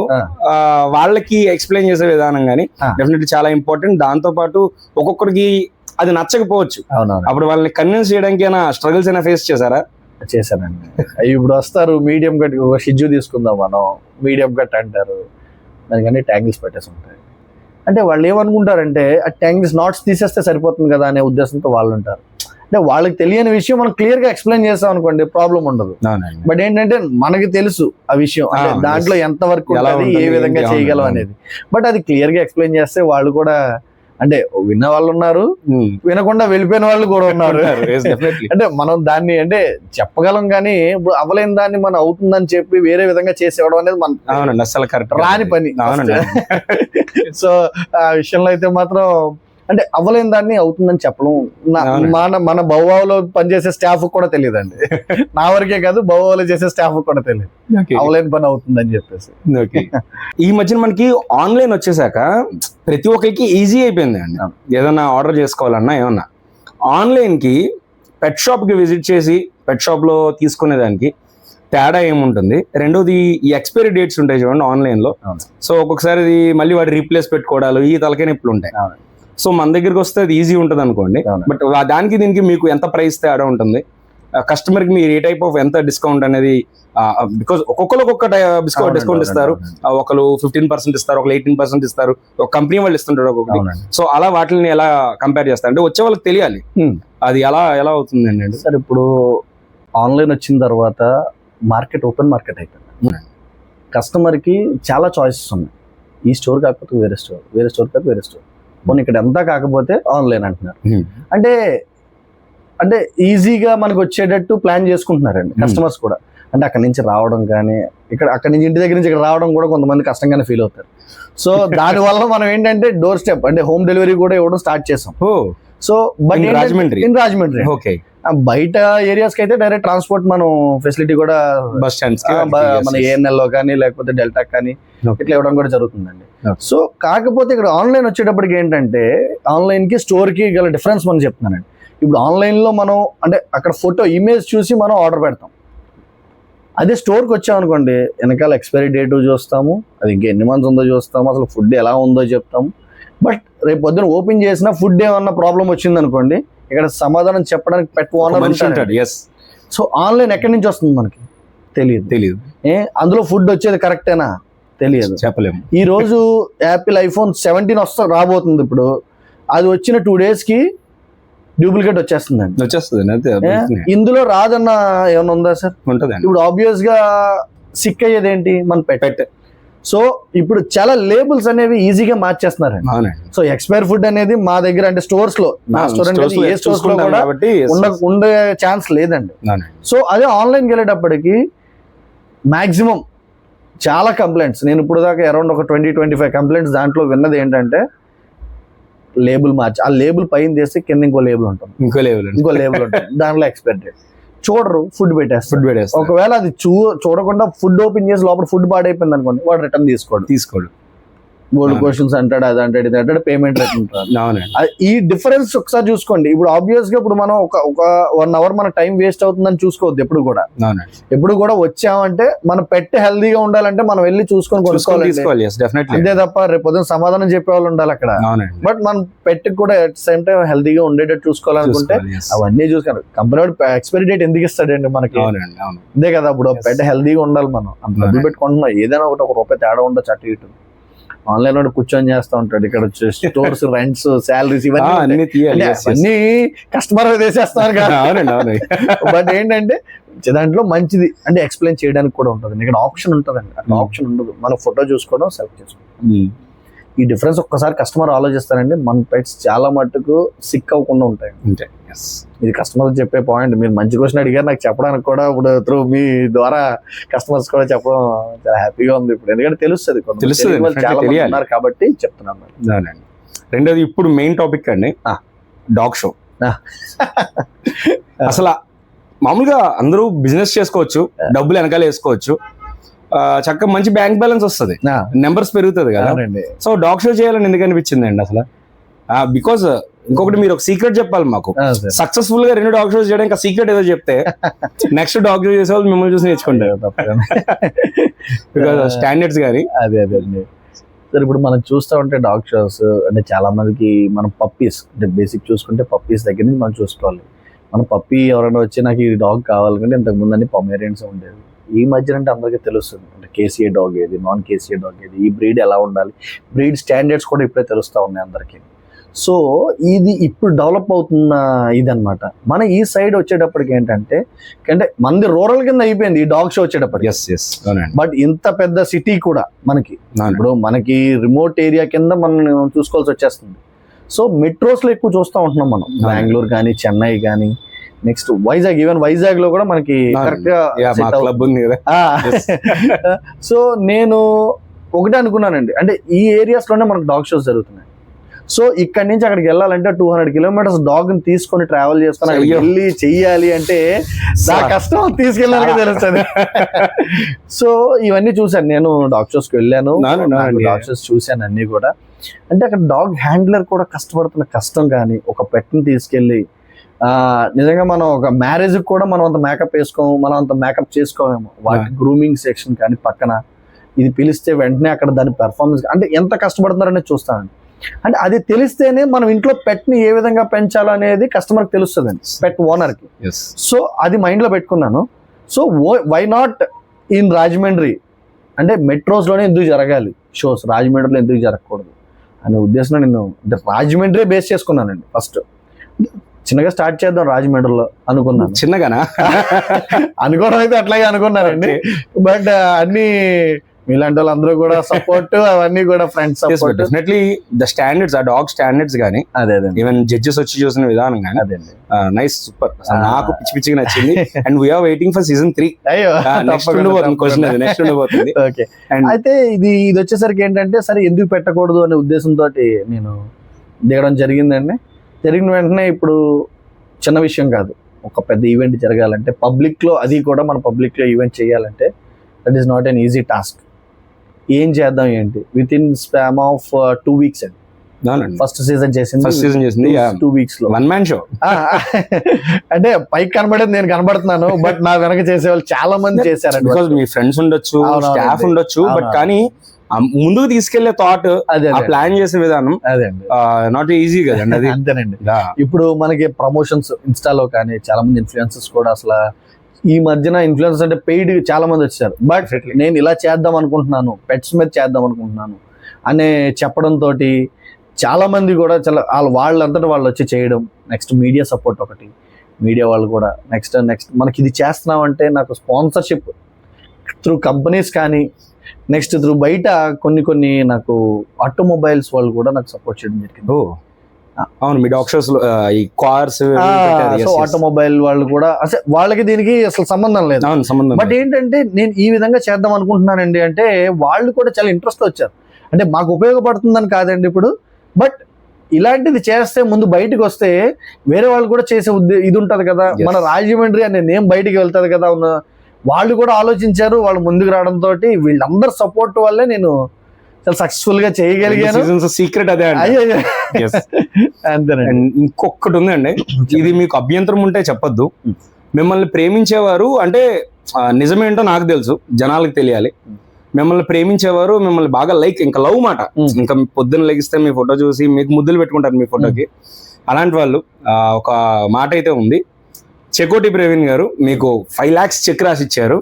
Speaker 2: వాళ్ళకి ఎక్స్ప్లెయిన్ చేసే విధానం కానీ డెఫినెట్లీ చాలా ఇంపార్టెంట్. దాంతో పాటు ఒక్కొక్కరికి అది నచ్చకపోవచ్చు. అప్పుడు వాళ్ళని కన్విన్స్ చేయడానికి స్ట్రగుల్స్ అయినా ఫేస్ చేశారా?
Speaker 1: చేశానండి. ఇప్పుడు వస్తారు మీడియం కట్, ఒక షిజ్జు తీసుకుందాం మనం, మీడియం కట్ అంటారు, దానికన్నీ ట్యాంగిల్స్ పెట్టేసి ఉంటాయి. అంటే వాళ్ళు ఏమనుకుంటారంటే ఆ ట్యాంగిల్స్ నాట్స్ తీసేస్తే సరిపోతుంది కదా అనే ఉద్దేశంతో వాళ్ళు ఉంటారు. అంటే వాళ్ళకి తెలియని విషయం మనం క్లియర్ గా ఎక్స్ప్లెయిన్ చేస్తాం అనుకోండి, ప్రాబ్లం ఉండదు. బట్ ఏంటంటే మనకి తెలుసు ఆ విషయం, దాంట్లో ఎంత వరకు ఉంటుంది, ఏ విధంగా చేయగలం అనేది. బట్ అది క్లియర్ గా ఎక్స్ప్లెయిన్ చేస్తే వాళ్ళు కూడా, అంటే విన్న వాళ్ళు ఉన్నారు, వినకుండా వెళ్ళిపోయిన వాళ్ళు కూడా ఉన్నారు. అంటే మనం దాన్ని అంటే చెప్పగలం కానీ ఇప్పుడు అవ్వలేని దాన్ని మనం అవుతుందని చెప్పి వేరే విధంగా చేసేవడం అనేది మన
Speaker 2: అసలు
Speaker 1: రాని పని. సో ఆ విషయంలో అయితే మాత్రం అంటే అవ్వలేని దాన్ని అవుతుందని చెప్పడం మన బౌవాలో పనిచేసే స్టాఫ్ కూడా తెలియదండి. నా వరకే కాదు, బౌవాలో చేసే స్టాఫ్ కూడా తెలియదు అవ్వలేని పని అవుతుందని చెప్పేసి.
Speaker 2: ఈ మధ్యన మనకి ఆన్లైన్ వచ్చేసాక ప్రతి ఒక్కరికి ఈజీ అయిపోయింది అండి. ఏదన్నా ఆర్డర్ చేసుకోవాలన్నా ఏమన్నా ఆన్లైన్ కి పెట్ షాప్ కి విజిట్ చేసి పెట్ షాప్ లో తీసుకునేదానికి తేడా ఏముంటుంది? రెండోది ఈ ఎక్స్పైరీ డేట్స్ ఉంటాయి చూడండి ఆన్లైన్ లో. సో ఒక్కొక్కసారి మళ్ళీ వాడి రీప్లేస్ పెట్టుకోవడాలు, ఈ తలకాయ నొప్పులు ఉంటాయి. సో మన దగ్గరికి వస్తే అది ఈజీ ఉంటుంది అనుకోండి. బట్ దానికి దీనికి మీకు ఎంత ప్రైస్ తేడా ఉంటుంది? కస్టమర్ కి మీరు ఏ టైప్ ఆఫ్ ఎంత డిస్కౌంట్ అనేది, బికాస్ ఒక్కొక్కరు ఒక్కొక్క డిస్కౌంట్ ఇస్తారు. ఒకరు 15% ఇస్తారు, ఒకరు 18% ఇస్తారు, ఒక కంపెనీ వాళ్ళు ఇస్తుంటారు ఒక్కొక్కటి. సో అలా వాటిని ఎలా కంపేర్ చేస్తారు అంటే వచ్చే వాళ్ళకి తెలియాలి అది ఎలా అవుతుంది అండి.
Speaker 1: సార్ ఇప్పుడు ఆన్లైన్ వచ్చిన తర్వాత మార్కెట్ ఓపెన్ మార్కెట్ అయిపోయింది. కస్టమర్ కి చాలా చాయిసెస్ ఉన్నాయి. ఈ స్టోర్ కాకపోతే వేరే స్టోర్, వేరే స్టోర్ కాకపోతే వేరే స్టోర్, పోనీ ఇక్కడ ఎంత కాకపోతే ఆన్లైన్ అంటున్నారు. అంటే ఈజీగా మనకు వచ్చేటట్టు ప్లాన్ చేసుకుంటున్నారండి కస్టమర్స్ కూడా. అంటే అక్కడి నుంచి రావడం కానీ, అక్కడి నుంచి ఇంటి దగ్గర నుంచి ఇక్కడ రావడం కూడా కొంతమంది కష్టంగానే ఫీల్ అవుతారు. సో దానివల్ల మనం ఏంటంటే డోర్ స్టెప్ అంటే హోమ్ డెలివరీ కూడా ఇవ్వడం స్టార్ట్ చేసాం. So but in Rajahmundry okay, బయట ఏరియాస్ కి అయితే డైరెక్ట్ ట్రాన్స్పోర్ట్ మనం ఫెసిలిటీ కూడా
Speaker 2: బస్ స్టాండ్స్
Speaker 1: మన ఏఎన్ఎల్ లో కానీ లేకపోతే డెల్టా కానీ ఇట్లా ఇవ్వడం కూడా జరుగుతుందండి. సో కాకపోతే ఇక్కడ ఆన్లైన్ వచ్చేటప్పటికి ఏంటంటే ఆన్లైన్ కి స్టోర్ కి గల డిఫరెన్స్ మనం చెప్తున్నానండి. ఇప్పుడు ఆన్లైన్ లో మనం అంటే అక్కడ ఫోటో ఇమేజ్ చూసి మనం ఆర్డర్ పెడతాం. అదే స్టోర్కి వచ్చామనుకోండి, వెనకాల ఎక్స్పైరీ డేట్ చూస్తాము, అది ఇంకా ఎన్ని మంత్స్ ఉందో చూస్తాము, అసలు ఫుడ్ ఎలా ఉందో చెప్తాము. బట్ రేపు పొద్దున ఓపెన్ చేసిన ఫుడ్ ఏమన్నా ప్రాబ్లం వచ్చింది అనుకోండి, ఇక్కడ సమాధానం చెప్పడానికి పెట్ ఓనర్ ఉంటాడు. సో ఆన్లైన్ ఎక్కడి నుంచి వస్తుంది మనకి?
Speaker 2: తెలియదు.
Speaker 1: అందులో ఫుడ్ వచ్చేది కరెక్టేనా తెలియదు,
Speaker 2: చెప్పలేము.
Speaker 1: ఈ రోజు యాపిల్ ఐఫోన్ 17 రాబోతుంది, ఇప్పుడు అది వచ్చిన 2 days కి డూప్లికేట్ వచ్చేస్తుంది. ఇందులో రాదన్న ఏమైనా ఉందా సార్?
Speaker 2: ఉంటది.
Speaker 1: ఇప్పుడు ఆబ్వియస్ గా సిక్ అయ్యేది ఏంటి? మన పెట్. సో ఇప్పుడు చాలా లేబుల్స్ అనేవి ఈజీగా మార్చేస్తున్నారండి. సో ఎక్స్పైర్ ఫుడ్ అనేది మా దగ్గర అంటే స్టోర్స్ లో, ఏ స్టోర్స్ లో కూడా ఉండే ఛాన్స్ లేదండి. సో అదే ఆన్లైన్కి వెళ్ళేటప్పటికి మాక్సిమం చాలా కంప్లైంట్స్, నేను ఇప్పుడు దాకా అరౌండ్ ఒక 20-25 కంప్లైంట్స్ దాంట్లో విన్నది ఏంటంటే లేబుల్ మార్చి, ఆ లేబుల్ పైన చేస్తే కింద ఇంకో లేబుల్ ఉంటుంది, ఇంకో లేబుల్ ఉంటుంది, దాంట్లో ఎక్స్పైర్ డేట్ చూడరు, ఫుడ్ పెట్టేస్తారు. ఒకవేళ అది చూడకుండా ఫుడ్ ఓపెన్ చేసి లోపల ఫుడ్ పాడైపోయింది అనుకోండి, వాడు రిటర్న్ తీసుకోడు. గోల్డ్ క్వశ్చన్స్ అంటాడు, అది అంటాడు, ఇది అంటాడు, పేమెంట్ ఈ డిఫరెన్స్ ఒకసారి చూసుకోండి. ఇప్పుడు ఆబ్వియస్ గా ఇప్పుడు మనం ఒక 1 hour మన టైం వేస్ట్ అవుతుందని చూసుకోవద్దు. ఎప్పుడు కూడా వచ్చామంటే మన పెట్ హెల్దీగా ఉండాలంటే మనం వెళ్ళి చూసుకొని కొనుక్కోవాలి, అంతే తప్ప రేపు పొద్దున సమాధానం చెప్పే వాళ్ళు ఉండాలి అక్కడ. బట్ మన పెట్ కూడా ఎట్ సేమ్ టైం హెల్దీగా ఉండేటట్టు చూసుకోవాలనుకుంటే అవన్నీ చూసుకోవాలి. కంపెనీ ఎక్స్పైరీ డేట్ ఎందుకు ఇస్తాడండి మనకి? అంతే కదా, ఇప్పుడు పెట్ హెల్దీగా ఉండాలి. మనం అంత డబ్బులు పెట్టుకుంటున్నాం, ఏదైనా ఒకటి ₹1 తేడా ఉండొచ్చు అటు ఇటు. ఆన్లైన్ లో కూర్చొని చేస్తా ఉంటాడు, ఇక్కడ స్టోర్స్ రెంట్స్ శాలరీస్ ఇవన్నీ కస్టమర్ వేసేస్తారు కదా. బట్ ఏంటంటే దాంట్లో మంచిది అంటే ఎక్స్ప్లెయిన్ చేయడానికి కూడా ఉంటుంది, ఇక్కడ ఆప్షన్ ఉంటుందండి. అట్లా ఆప్షన్ ఉండదు, మనం ఫోటో చూసుకోవడం, సెలెక్ట్ చేసుకోవడం. ఈ డిఫరెన్స్ ఒక్కసారి కస్టమర్ ఆలోచిస్తారండి, మన పెట్స్ చాలా మట్టుకు సిక్ అవ్వకుండా ఉంటాయి. ఇది కస్టమర్ చెప్పే పాయింట్. మీరు మంచి క్వశ్చన్ అడిగారు, నాకు చెప్పడానికి కూడా ఇప్పుడు త్రూ మీ ద్వారా కస్టమర్స్ కూడా చెప్పడం చాలా హ్యాపీగా ఉంది ఇప్పుడు, ఎందుకంటే తెలుస్తుంది చాలా మంది ఉన్నారు కాబట్టి చెప్తున్నాను.
Speaker 2: రెండోది ఇప్పుడు మెయిన్ టాపిక్ అండి, డాగ్ షో. అసలు మామూలుగా అందరూ బిజినెస్ చేసుకోవచ్చు, డబ్బులు వెనకాల వేసుకోవచ్చు, చక్కగా మంచి బ్యాంక్ బ్యాలెన్స్ వస్తుంది, నెంబర్స్ పెరుగుతుంది కదా. సో డాగ్ షో చేయాలని ఎందుకు అనిపించింది అండి అసలు? బికాస్ ఇంకొకటి మీరు ఒక సీక్రెట్ చెప్పాలి మాకు. సక్సెస్ఫుల్ గా 2 డాగ్ షోస్ చేయడం, ఇంకా సీక్రెట్ ఏదో చెప్తే నెక్స్ట్ డాగ్ షో చేసే వాళ్ళు మిమ్మల్ని చూసి నేర్చుకుంటారు. బికాస్ స్టాండర్డ్స్ గానీ
Speaker 1: అదే సార్. ఇప్పుడు మనం చూస్తూ ఉంటే డాగ్ షోస్ అంటే చాలా మందికి మనం పప్పీస్ అంటే బేసిక్ చూసుకుంటే పప్పీస్ దగ్గర నుంచి మనం చూసుకోవాలి. మన పప్పీ ఎవరైనా వచ్చి నాకు ఈ డాగ్ కావాలంటే ఇంతకు ముందు అన్ని పొమేరియన్స్ ఉండేది. ఈ మధ్యన అంటే అందరికీ తెలుస్తుంది అంటే కేసీఏ డాగ్ ఏది, నాన్ కేసీఏ డాగ్ ఏది, ఈ బ్రీడ్ ఎలా ఉండాలి, బ్రీడ్ స్టాండర్డ్స్ కూడా ఇప్పుడే తెలుస్తూ ఉన్నాయి అందరికీ. సో ఇది ఇప్పుడు డెవలప్ అవుతున్న ఇదనమాట. మన ఈ సైడ్ వచ్చేటప్పటికి ఏంటంటే మనది రూరల్ కింద అయిపోయింది ఈ డాగ్ షో వచ్చేటప్పటికి. బట్ ఇంత పెద్ద సిటీ కూడా మనకి ఇప్పుడు మనకి రిమోట్ ఏరియా కింద మనం చూసుకోవాల్సి వచ్చేస్తుంది. సో మెట్రోస్ లో ఎక్కువ చూస్తూ ఉంటున్నాం మనం, బెంగళూరు కానీ, చెన్నై కానీ, నెక్స్ట్ వైజాగ్, ఈవెన్ వైజాగ్ లో కూడా మనకి కరెక్ట్ గా
Speaker 2: క్లబ్ ఉంది కదా.
Speaker 1: సో నేను ఒకటే అనుకున్నానండి, అంటే ఈ ఏరియాస్ లోనే మనకు డాగ్ షోస్ జరుగుతున్నాయి. సో ఇక్కడ నుంచి అక్కడికి వెళ్ళాలంటే 200 kilometers డాగ్ ని తీసుకొని ట్రావెల్ చేసుకొని వెళ్ళి చెయ్యాలి అంటే నా కష్టం తీసుకెళ్ళాలని తెలుస్తుంది. సో ఇవన్నీ చూసాను, నేను డాగ్ షోస్ కి వెళ్ళాను, డాగ్ షోస్ చూశాను అన్ని కూడా. అంటే అక్కడ డాగ్ హ్యాండ్లర్ కూడా కష్టపడుతున్న కష్టం కానీ, ఒక పెట్ ని తీసుకెళ్ళి నిజంగా మనం ఒక మ్యారేజ్ కూడా మనం అంత మేకప్ వేసుకోము, మనం అంత మేకప్ చేసుకోమేమో, వాటి గ్రూమింగ్ సెక్షన్ కానీ పక్కన ఇది పిలిస్తే వెంటనే అక్కడ దాని పెర్ఫార్మెన్స్ అంటే ఎంత కష్టపడుతున్నారనేది చూస్తానండి. అంటే అది తెలిస్తేనే మనం ఇంట్లో పెట్ ని ఏ విధంగా పెంచాలనేది కస్టమర్కి తెలుస్తుంది అండి, పెట్ ఓనర్ కి. సో అది మైండ్ లో పెట్టుకున్నాను. So why not in Rajahmundry, అంటే మెట్రోస్ లోనే ఎందుకు జరగాలి షోస్, రాజమండ్రిలో ఎందుకు జరగకూడదు అనే ఉద్దేశంలో నేను రాజమండ్రి బేస్ చేసుకున్నానండి. ఫస్ట్ చిన్నగా స్టార్ట్ చేద్దాం రాజమండ్రిలో అనుకున్నాను.
Speaker 2: చిన్నగానా
Speaker 1: అనుకోవడం అయితే అట్లాగే అనుకున్నానండి. బట్ అన్ని మీలాంటి వాళ్ళందరూ కూడా సపోర్ట్, అవన్నీ కూడా friends support.
Speaker 2: Definitely the standards, ఆ డాగ్ స్టాండర్డ్స్ గానీ,
Speaker 1: అదే
Speaker 2: ఈవెన్ జడ్జెస్ వచ్చి చూసిన విధానం కానీ నైస్, సూపర్, నాకు పిచ్చి పిచ్చిగా నచ్చింది. And we are waiting for season 3.
Speaker 1: Okay, అయితే ఇది వచ్చేసరికి ఏంటంటే సరే ఎందుకు పెట్టకూడదు అనే ఉద్దేశంతో నేను దిగడం జరిగిందండి. జరిగిన వెంటనే ఇప్పుడు చిన్న విషయం కాదు, ఒక పెద్ద ఈవెంట్ జరగాలంటే పబ్లిక్ లో, అది కూడా మన పబ్లిక్ లో ఈవెంట్ చేయాలంటే that is not an easy task. ఏం చేద్దాం ఏంటి with in spam of 2 weeks అండి. ఫస్ట్ సీజన్ చేసింది 2 weeks లో,
Speaker 2: 1 man షో.
Speaker 1: అంటే పైకి కనబడేది నేను కనబడుతున్నాను, బట్ నా వెనక చేసే వాళ్ళు చాలా మంది చేశారండి.
Speaker 2: బికాజ్ మీ ఫ్రెండ్స్ ఉండొచ్చు, స్టాఫ్ ఉండొచ్చు, బట్ కానీ ముందుకు తీసుకెళ్లే థాట్, ప్లాన్ చేసే విధానం నాట్ ఈజీ కదండి. అది
Speaker 1: అంతేనండి. ఇప్పుడు మనకి ప్రమోషన్స్ ఇన్స్టాలో కానీ చాలా మంది ఇన్ఫ్లుయెన్సర్స్ కూడా అసలు ఈ మధ్యన ఇన్ఫ్లుయెన్స్ అంటే పెయిడ్ చాలా మంది వచ్చారు, బట్ నేను ఇలా చేద్దాం అనుకుంటున్నాను, పెట్స్ మీద చేద్దాం అనుకుంటున్నాను అనే చెప్పడంతో చాలా మంది కూడా చాలా వాళ్ళంతటా వాళ్ళు వచ్చి చేయడం. నెక్స్ట్ మీడియా సపోర్ట్ ఒకటి, మీడియా వాళ్ళు కూడా నెక్స్ట్ మనకి ఇది చేస్తున్నామంటే నాకు స్పాన్సర్షిప్ త్రూ కంపెనీస్ కానీ, నెక్స్ట్ త్రూ బయట కొన్ని నాకు ఆటోమొబైల్స్ వాళ్ళు కూడా నాకు సపోర్ట్ చేయడం జరిగింది.
Speaker 2: అవును, మీ డాక్టర్స్ ఈ కార్స్
Speaker 1: ఆటోమొబైల్ వాళ్ళు కూడా అసలు వాళ్ళకి దీనికి అసలు సంబంధం లేదు. బట్ ఏంటంటే నేను ఈ విధంగా చేద్దాం అనుకుంటున్నానండి అంటే వాళ్ళు కూడా చాలా ఇంట్రెస్ట్ వచ్చారు. అంటే మాకు ఉపయోగపడుతుందని కాదండి ఇప్పుడు, బట్ ఇలాంటిది చేస్తే ముందు బయటకు వస్తే వేరే వాళ్ళు కూడా చేసే ఇది ఉంటది కదా, మన రాజమండ్రి అనే నేమ్ బయటికి వెళ్తుంది కదా. వాళ్ళు కూడా ఆలోచించారు, వాళ్ళు ముందుకు రావడంతో వీళ్ళందరి సపోర్ట్ వల్లే నేను చాలా సక్సెస్ఫుల్ గా చేయగలిగాను.
Speaker 2: సీక్రెట్ అదే అంతేనండి. ఇంకొకటి ఉందండి, ఇది మీకు అభ్యంతరం ఉంటే చెప్పొద్దు. మిమ్మల్ని ప్రేమించేవారు అంటే నిజమేంటో నాకు తెలుసు, జనాలకు తెలియాలి. మిమ్మల్ని ప్రేమించేవారు, మిమ్మల్ని బాగా ఇంకా లవ్ మాట, ఇంకా పొద్దున్న లెగిస్తే మీ ఫోటో చూసి మీకు ముద్దులు పెట్టుకుంటారు మీ ఫోటోకి. అలాంటి వాళ్ళు ఒక మాట అయితే ఉంది, చెకోటి ప్రవీణ్ గారు మీకు 5 lakhs చెక్ రాసి ఇచ్చారు.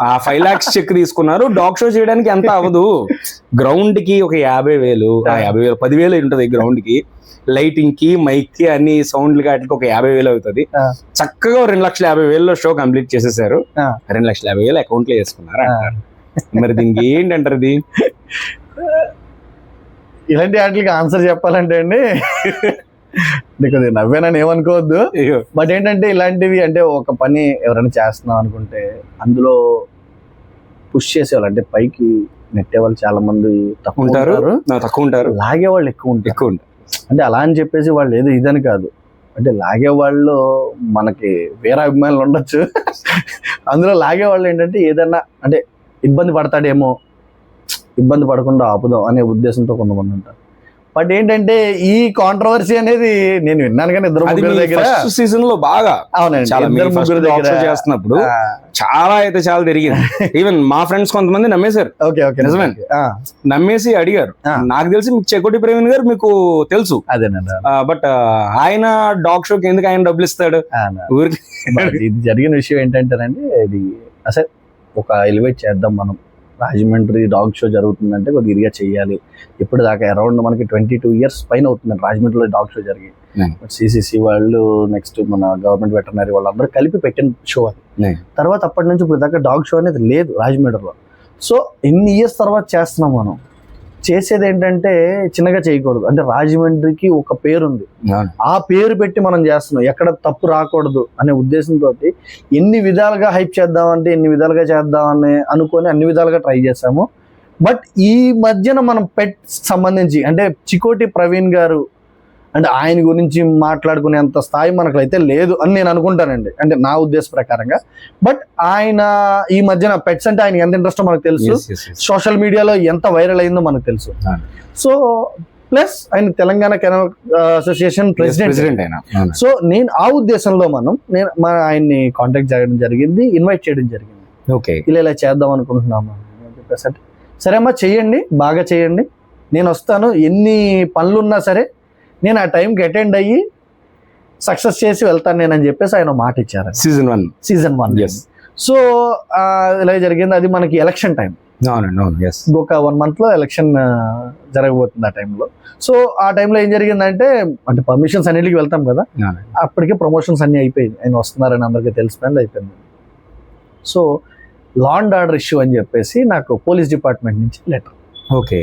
Speaker 2: ఆ 5 lakhs చెక్ తీసుకున్నారు. డాగ్ షో చేయడానికి ఎంత అవ్వదు, గ్రౌండ్ కి ఒక 50,000, 10,000 ఉంటుంది గ్రౌండ్ కి, లైటింగ్ కి, మైక్ కి, అన్ని సౌండ్లు వాటికి ఒక 50,000 అవుతుంది. చక్కగా 2,50,000 షో కంప్లీట్ చేసేసారు. 2,50,000 అకౌంట్ లో వేసుకున్నారు అంటారు. మరి దీనికి ఏంటంటారు? ఇది
Speaker 1: ఇలాంటి వాటికి ఆన్సర్ చెప్పాలంటే అండి కొద్దిగా నవ్వేనని ఏమనుకోవద్దు. బట్ ఏంటంటే ఇలాంటివి అంటే ఒక పని ఎవరైనా చేస్తున్నాం అనుకుంటే అందులో పుష్ చేసేవాళ్ళు అంటే పైకి నెట్టేవాళ్ళు చాలా మంది తక్కువ ఉంటారు, లాగేవాళ్ళు ఎక్కువ ఉంటారు. అంటే అలా అని చెప్పేసి వాళ్ళు ఏదో ఇదని కాదు, అంటే లాగేవాళ్ళు మనకి వేరే అభిమానులు ఉండొచ్చు. అందులో లాగేవాళ్ళు ఏంటంటే ఏదన్నా అంటే ఇబ్బంది పడతాడేమో, ఇబ్బంది పడకుండా ఆపుదాం అనే ఉద్దేశంతో కొంతమంది ఉంటారు. బట్ ఏంటంటే ఈ కాంట్రవర్సీ అనేది నేను విన్నాను కానీ ఇద్దరు ముగ్గురు దగ్గర
Speaker 2: సీజన్ లో బాగా,
Speaker 1: అవునండి,
Speaker 2: ఇద్దరు ముగ్గురు దగ్గర చేస్తున్నప్పుడు చాలా తిరిగింది. ఈవెన్ మా ఫ్రెండ్స్ కొంతమంది నమ్మేశారు. నిజమే, నమ్మేసి అడిగారు. నాకు తెలిసి మీకు చెకోటి ప్రవీణ్ గారు మీకు తెలుసు,
Speaker 1: అదేనండి.
Speaker 2: బట్ ఆయన డాగ్ షోకి ఎందుకు ఆయన డబ్బులు ఇస్తాడు? ఊరికి
Speaker 1: ఇది జరిగిన విషయం ఏంటంటేనండి, ఇది అసలు ఒక ఎలివేట్ చేద్దాం మనం, రాజమండ్రి డాగ్ షో జరుగుతుందంటే కొద్దిగా ఇదిగా చెయ్యాలి. ఇప్పుడు దాకా అరౌండ్ మనకి 22 years పైన అవుతుందండి రాజమండ్రిలో డాగ్ షో జరిగి. సిసిసి వాళ్ళు, నెక్స్ట్ మన గవర్నమెంట్ వెటర్నరీ వాళ్ళందరూ కలిపి పెట్టిన షో అది. తర్వాత అప్పటి నుంచి ఇప్పుడు దాకా డాగ్ షో అనేది లేదు రాజమండ్రిలో. సో ఇన్ని ఇయర్స్ తర్వాత చేస్తున్నాం మనం. చేసేది ఏంటంటే చిన్నగా చేయకూడదు, అంటే రాజమండ్రికి ఒక పేరు ఉంది, ఆ పేరు పెట్టి మనం చేస్తున్నాం, ఎక్కడ తప్పు రాకూడదు అనే ఉద్దేశంతో ఎన్ని విధాలుగా హైప్ చేద్దామంటే ఎన్ని విధాలుగా చేద్దామని అనుకొని అన్ని విధాలుగా ట్రై చేసాము. బట్ ఈ మధ్యన మనం పెట్ సంబంధించి అంటే చికోటి ప్రవీణ్ గారు అంటే ఆయన గురించి మాట్లాడుకునేంత స్థాయి మనకైతే లేదు అని నేను అనుకుంటానండి, అంటే నా ఉద్దేశ ప్రకారంగా. బట్ ఆయన ఈ మధ్యన పెట్స్ అంటే ఆయన ఎంత ఇంట్రెస్టో మనకు తెలుసు, సోషల్ మీడియాలో ఎంత వైరల్ అయిందో మనకు తెలుసు. సో ప్లస్ ఆయన తెలంగాణ కెనల్ అసోసియేషన్ ప్రెసిడెంట్ అయినా. సో నేను ఆ ఉద్దేశంలో నేను ఆయన్ని కాంటాక్ట్ చేయడం జరిగింది, ఇన్వైట్ చేయడం జరిగింది.
Speaker 2: ఓకే,
Speaker 1: ఇలా చేద్దాం అనుకుంటున్నాము అని చెప్పేసి. సరే అమ్మా చెయ్యండి, బాగా చేయండి, నేను వస్తాను, ఎన్ని పనులున్నా సరే నేను ఆ టైంకి అటెండ్ అయ్యి సక్సెస్ చేసి వెళ్తాను నేను అని చెప్పేసి ఆయన మాట ఇచ్చారు.
Speaker 2: సీజన్ 1.
Speaker 1: సో ఇలా జరిగింది. అది మనకి ఎలక్షన్ టైం, ఇంకొక 1 month లో ఎలక్షన్ జరగబోతుంది ఆ టైంలో. సో ఆ టైంలో ఏం జరిగిందంటే అంటే పర్మిషన్స్ అన్నిటికి వెళ్తాం కదా, అప్పటికే ప్రమోషన్స్ అన్ని అయిపోయింది, ఆయన వస్తున్నారని అందరికీ తెలిసిపోయింది, అయిపోయింది. So law and order issue అని చెప్పేసి నాకు పోలీస్ డిపార్ట్మెంట్ నుంచి letter.
Speaker 2: Okay,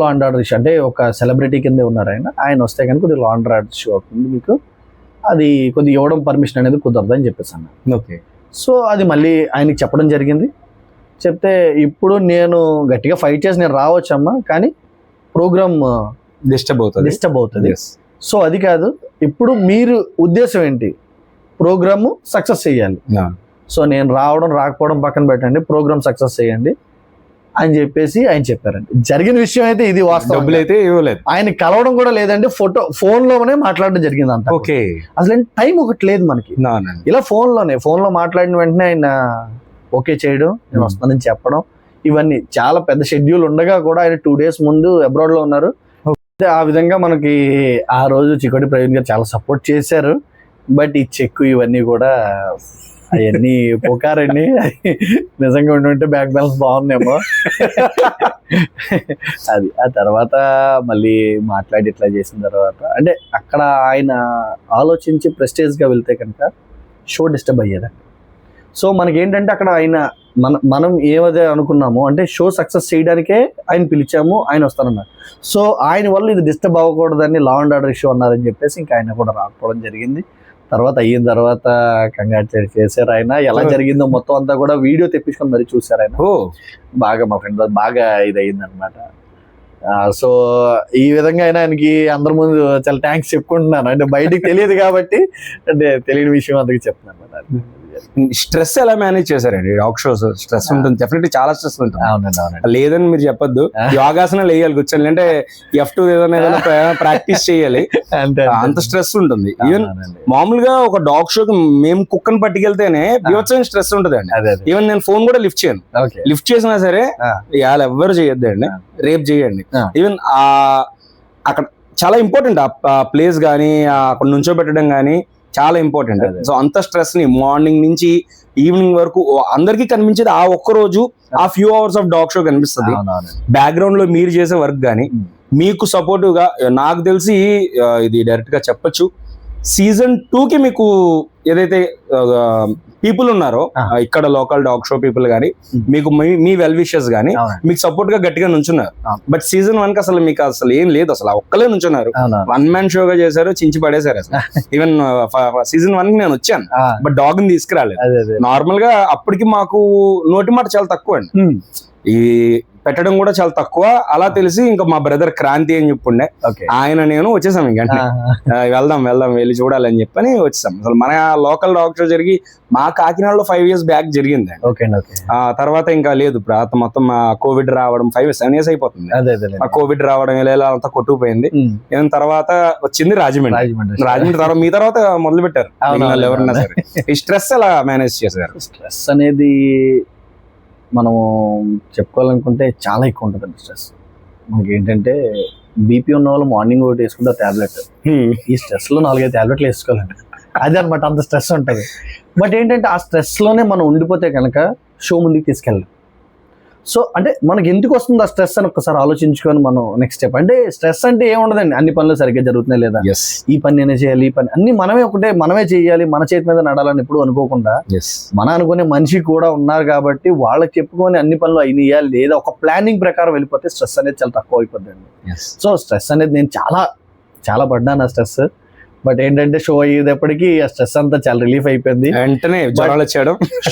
Speaker 1: law and order issue అంటే ఒక సెలబ్రిటీ కిందే ఉన్నారు ఆయన వస్తే కనుక కొద్దిగా లా అండ్ ఆర్డర్ ఇష్యూ అవుతుంది మీకు, అది కొద్దిగా ఇవ్వడం పర్మిషన్ అనేది కుదరదు అని చెప్పేసి అన్నారు.
Speaker 2: ఓకే,
Speaker 1: సో అది మళ్ళీ ఆయనకి చెప్పడం జరిగింది. చెప్తే ఇప్పుడు నేను గట్టిగా ఫైట్ చేసి నేను రావచ్చమ్మా, కానీ ప్రోగ్రామ్
Speaker 2: డిస్టర్బ్ అవుతుంది.
Speaker 1: సో అది కాదు, ఇప్పుడు మీరు ఉద్దేశం ఏంటి, ప్రోగ్రామ్ సక్సెస్ చేయాలి. సో నేను రావడం రాకపోవడం పక్కన పెట్టండి, ప్రోగ్రామ్ సక్సెస్ చేయండి అని చెప్పేసి ఆయన చెప్పారండి. జరిగిన విషయం అయితే ఇది వాస్తవం.
Speaker 2: డబ్బులు అయితే ఇవ్వలేదు,
Speaker 1: ఆయన కలవడం కూడా లేదండి, ఫోన్ లోనే మాట్లాడడం జరిగింది అంతా.
Speaker 2: ఓకే,
Speaker 1: అసలు టైం ఒకటి లేదు మనకి, ఇలా ఫోన్ లో మాట్లాడిన వెంటనే ఆయన ఓకే చేయడం, నేను వస్తానని చెప్పడం, ఇవన్నీ చాలా పెద్ద షెడ్యూల్ ఉండగా కూడా ఆయన 2 days ముందు అబ్రాడ్ లో ఉన్నారు. ఆ విధంగా మనకి ఆ రోజు చికోటి ప్రవీణ్ గారు చాలా సపోర్ట్ చేశారు. బట్ ఈ చెక్ ఇవన్నీ కూడా అవన్నీ పుకారండి. నిజంగా ఉంటే బ్యాంక్ బ్యాలెన్స్ బాగుందేమో. అది ఆ తర్వాత మళ్ళీ మాట్లాడి ఇట్లా చేసిన తర్వాత అంటే అక్కడ ఆయన ఆలోచించి ప్రెస్టేజ్ గా వెళ్తే కనుక షో డిస్టర్బ్ అయ్యేదండి. సో మనకేంటంటే అక్కడ ఆయన మనం ఏమైతే అనుకున్నామో అంటే షో సక్సెస్ చేయడానికే ఆయన పిలిచాము, ఆయన వస్తానన్నారు. సో ఆయన వల్ల ఇది డిస్టర్బ్ అవ్వకూడదని లా అండ్ ఆర్డర్ ఇష్యూ అన్నారని చెప్పేసి ఇంకా ఆయన కూడా రాకపోవడం జరిగింది. తర్వాత అయిన తర్వాత కంగ్రాచులేట్ చేశారు. ఆయన ఎలా జరిగిందో మొత్తం అంతా కూడా వీడియో తెప్పించుకొని మరి చూసారు ఆయన. బాగా మా ఫ్రెండ్ బాగా ఇది అయింది అనమాట. సో ఈ విధంగా అయినా ఆయనకి అందరి ముందు చాలా థ్యాంక్స్ చెప్పుకుంటున్నాను. అంటే బయటికి తెలియదు కాబట్టి అంటే తెలియని విషయం అందుకు చెప్తున్నాను అనమాట.
Speaker 2: స్ట్రెస్ ఎలా మేనేజ్ చేశారండి? డాగ్ షోస్ స్ట్రెస్ ఉంటుంది, డెఫినెట్లీ చాలా స్ట్రెస్ ఉంటుంది.
Speaker 1: అవునండి.
Speaker 2: లేదని మీరు చెప్పొద్దు. యోగాసనాలు వేయాలి కూర్చొని, అంటే F2 ఏదైనా ప్రాక్టీస్ చేయాలి, అంత స్ట్రెస్ ఉంటుంది. ఈవెన్ మామూలుగా ఒక డాగ్ షోకి మేము కుక్కని పట్టుకెళ్తేనే బీభత్సమైన స్ట్రెస్ ఉంటుంది అండి. ఈవెన్ నేను ఫోన్ కూడా లిఫ్ట్ చేయను. లిఫ్ట్ చేసినా సరే ఇవాళ ఎవ్వరు చేయొద్దు అండి, రేపు చేయండి. ఈవెన్ అక్కడ చాలా ఇంపార్టెంట్ ఆ ప్లేస్ కానీ అక్కడ నుంచోబెట్టడం కానీ చాలా ఇంపార్టెంట్. సో అంత స్ట్రెస్ ని మార్నింగ్ నుంచి ఈవినింగ్ వరకు అందరికీ కనిపించేది ఆ ఒక్క రోజు, ఆ few hours of dog show కనిపిస్తుంది. బ్యాక్గ్రౌండ్ లో మీరు చేసే వర్క్ కానీ మీకు సపోర్టివ్ గా, నాకు తెలిసి ఇది డైరెక్ట్ గా చెప్పొచ్చు, సీజన్ 2కి మీకు ఏదైతే పీపుల్ ఉన్నారో ఇక్కడ లోకల్ డాగ్ షో పీపుల్ గానీ మీకు మీ వెల్ విషెస్ గానీ మీకు సపోర్ట్ గా గట్టిగా నుంచున్నారు. బట్ సీజన్ 1కి అసలు మీకు అసలు ఏం లేదు, అసలు ఒక్కలే నుంచున్నారు. వన్ మ్యాన్ షోగా చేశారు, చించి పడేశారు అసలు. ఈవెన్ సీజన్ 1కి నేను వచ్చాను, బట్ డాగ్ ని తీసుకురాలేదు. నార్మల్ గా అప్పటికి మాకు నోటి మాట చాలా తక్కువ అండి, ఈ పెట్టడం కూడా చాలా తక్కువ. అలా తెలిసి ఇంకా మా బ్రదర్ క్రాంతి అని చెప్పుండే, ఆయన నేను వచ్చేసాం. ఇంక వెళ్దాం వెళ్ళి చూడాలని చెప్పని వచ్చేసాం. అసలు మన లోకల్ డాగ్ షో జరిగి మా కాకినాడలో 5 years బ్యాక్ జరిగింది. ఆ తర్వాత ఇంకా లేదు, మొత్తం కోవిడ్ రావడం 7 years అయిపోతుంది. ఆ కోవిడ్ రావడం ఇలా అంతా కొట్టుకుపోయింది. తర్వాత వచ్చింది రాజమండ్రి. తర్వాత మీ తర్వాత మొదలు పెట్టారు ఎవరన్నా సరే. ఈ స్ట్రెస్ ఎలా మేనేజ్ చేశారు?
Speaker 1: స్ట్రెస్ అనేది మనము చెప్పుకోవాలనుకుంటే చాలా ఎక్కువ ఉంటుందండి స్ట్రెస్. మనకి ఏంటంటే బీపీ ఉన్న వాళ్ళు మార్నింగ్ ఒకటి వేసుకుంటే ట్యాబ్లెట్, ఈ స్ట్రెస్ లో 4-5 ట్యాబ్లెట్లు వేసుకోవాలండి. అదే అనమాట, అంత స్ట్రెస్ ఉంటుంది. బట్ ఏంటంటే ఆ స్ట్రెస్ లోనే మనం ఉండిపోతే కనుక షో ముందుకు తీసుకెళ్ళాలి. సో అంటే మనకి ఎందుకు వస్తుంది ఆ స్ట్రెస్ అని ఒక్కసారి ఆలోచించుకొని మనం నెక్స్ట్ స్టెప్. అంటే స్ట్రెస్ అంటే ఏముండదండి, అన్ని పనులు సరిగ్గా జరుగుతున్నాయి లేదా, ఈ పని నేనే చేయాలి, ఈ పని అన్ని మనమే చేయాలి, మన చేతి మీద నడాలని ఎప్పుడు అనుకోకుండా మన అనుకునే మనిషి కూడా ఉన్నారు కాబట్టి వాళ్ళకి చెప్పుకొని అన్ని పనులు అయినాయాలి లేదా ఒక ప్లానింగ్ ప్రకారం వెళ్ళిపోతే స్ట్రెస్ అనేది చాలా తక్కువ అయిపోద్దండి. సో స్ట్రెస్ అనేది నేను చాలా చాలా పడ్డాను ఆ స్ట్రెస్. బట్ ఏంటంటే షో అయ్యేటప్పటికి ఆ స్ట్రెస్ అంతా చాలా రిలీఫ్ అయిపోయింది.
Speaker 2: వెంటనే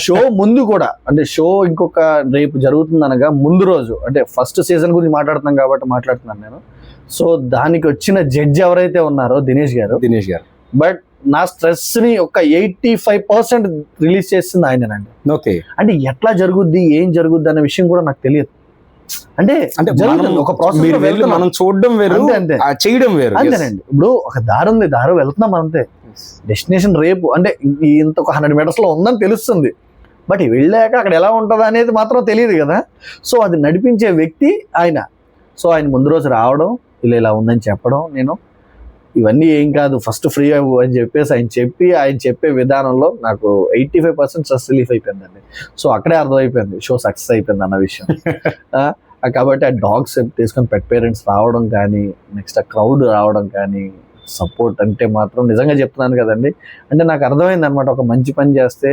Speaker 1: షో ముందు కూడా అంటే షో ఇంకొక రేపు జరుగుతుంది అనగా ముందు రోజు, అంటే ఫస్ట్ సీజన్ గురించి మాట్లాడుతున్నాం కాబట్టి మాట్లాడుతున్నాను నేను. సో దానికి వచ్చిన జడ్జి ఎవరైతే ఉన్నారో దినేష్ గారు, బట్ నా స్ట్రెస్ ని ఒక 85% రిలీజ్ చేసింది ఆయనేనండి.
Speaker 2: ఓకే,
Speaker 1: అంటే ఎట్లా జరుగుద్ది ఏం జరుగుద్ది అనే విషయం కూడా నాకు తెలియదు. అంటే
Speaker 2: ఒక ప్రాసెస్ మనం చూడడం వేరు, చేయడం వేరు.
Speaker 1: అంతేనండి. ఇప్పుడు ఒక దారి వెళ్తున్నాం అంతే, డెస్టినేషన్ రేపు అంటే ఇంత ఒక 100 meters లో ఉందని తెలుస్తుంది. బట్ వెళ్ళాక అక్కడ ఎలా ఉంటుందా అనేది మాత్రం తెలియదు కదా. సో అది నడిపించే వ్యక్తి ఆయన. సో ఆయన ముందు రోజు రావడం, ఇలా ఉందని చెప్పడం, నేను ఇవన్నీ ఏం కాదు ఫస్ట్ ఫ్రీ అవ్వు అని చెప్పేసి ఆయన చెప్పే విధానంలో నాకు 85% స్ట్రెస్ రిలీఫ్ అయిపోయిందండి. సో అక్కడే అర్థమైపోయింది షో సక్సెస్ అయిపోయింది అన్న విషయం. కాబట్టి ఆ డాగ్స్ తీసుకొని పెట్ పేరెంట్స్ రావడం కానీ, నెక్స్ట్ ఆ క్రౌడ్ రావడం కానీ, సపోర్ట్ అంటే మాత్రం నిజంగా చెప్తున్నాను కదండి. అంటే నాకు అర్థమైంది అనమాట, ఒక మంచి పని చేస్తే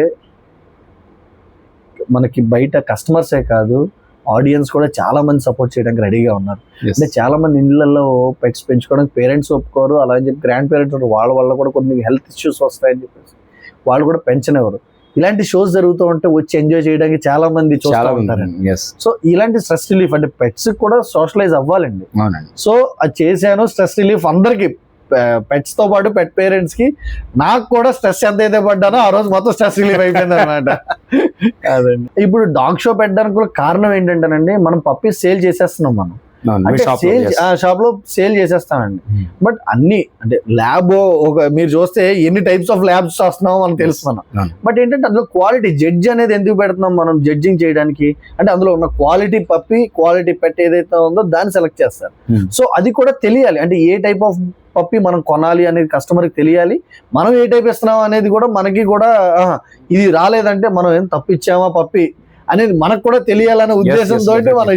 Speaker 1: మనకి బయట కస్టమర్సే కాదు ఆడియన్స్ కూడా చాలా మంది సపోర్ట్ చేయడానికి రెడీగా ఉన్నారు. అంటే చాలా మంది ఇళ్లలో పెట్స్ పెంచుకోవడానికి పేరెంట్స్ ఒప్పుకోరు, అలా అని చెప్పి గ్రాండ్ పేరెంట్స్ వాళ్ళ వల్ల కూడా కొన్ని హెల్త్ ఇష్యూస్ వస్తాయని చెప్పేసి వాళ్ళు కూడా పెంచనివ్వరు. ఇలాంటి షోస్ జరుగుతూ ఉంటే వచ్చి ఎంజాయ్ చేయడానికి చాలా మంది చూస్తూ ఉంటారండి. సో ఇలాంటి స్ట్రెస్ రిలీఫ్ అంటే పెట్స్ కూడా సోషలైజ్ అవ్వాలండి. సో అది చేశాను, స్ట్రెస్ రిలీఫ్ అందరికి, పెట్స్ తో పాటు పెట్ పేరెంట్స్ కి, నాకు కూడా స్ట్రెస్ ఎంత అయితే పడ్డానో ఆ రోజు మొత్తం స్ట్రెస్ రిలీఫ్ అయిపోయింది అనమాట. అదండి. ఇప్పుడు డాగ్ షో పెట్టడానికి కూడా కారణం ఏంటంటేనండి, మనం పప్పీస్ సేల్ చేసేస్తున్నాం మనం. షాప్ లో సేల్ చేసేస్తామండి. బట్ అన్ని అంటే ల్యాబ్ మీరు చూస్తే ఎన్ని టైప్స్ ఆఫ్ ల్యాబ్స్ వస్తున్నామో మనకు తెలుసు మనం. బట్ ఏంటంటే అందులో క్వాలిటీ జడ్జ్ అనేది ఎందుకు పెడుతున్నాం మనం, జడ్జింగ్ చేయడానికి. అంటే అందులో ఉన్న క్వాలిటీ పప్పి, క్వాలిటీ పెట్ ఏదైతే ఉందో దాన్ని సెలెక్ట్ చేస్తారు. సో అది కూడా తెలియాలి. అంటే ఏ టైప్ ఆఫ్ పప్పి మనం కొనాలి అనేది కస్టమర్కి తెలియాలి. మనం ఏ టైప్ ఇస్తున్నాం అనేది కూడా మనకి కూడా ఇది రాలేదంటే మనం ఏం తప్పిచ్చామా పప్పి అనేది మనకు కూడా తెలియాలనే ఉద్దేశంతో మన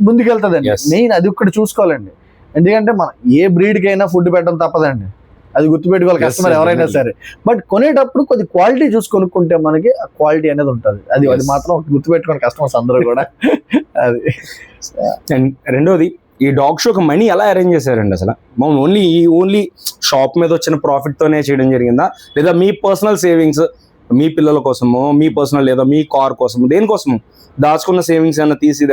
Speaker 1: ముందుకెళ్తుందండి. మెయిన్ అది ఒక్కటి చూసుకోవాలండి. ఎందుకంటే మనం ఏ బ్రీడ్ కైనా ఫుడ్ పెట్టడం తప్పదండి, అది గుర్తుపెట్టుకోవాలి కస్టమర్ ఎవరైనా సరే. బట్ కొనేటప్పుడు కొద్ది క్వాలిటీ చూసి కొనుక్కుంటే మనకి ఆ క్వాలిటీ అనేది ఉంటుంది. అది మాత్రం గుర్తుపెట్టుకోండి కస్టమర్స్ అందరూ కూడా. అది
Speaker 2: రెండోది, ఈ డాగ్ షోకి మనీ ఎలా అరేంజ్ చేశారండి అసలు? ఓన్లీ షాప్ మీద వచ్చిన ప్రాఫిట్ తోనే చేయడం జరిగిందా, లేదా మీ పర్సనల్ సేవింగ్స్, మీ పిల్లల కోసమో, మీ పర్సనల్ లేదా మీ కార్ కోసము, దేనికోసము దాచుకున్న సేవింగ్స్ ఏమైనా తీసి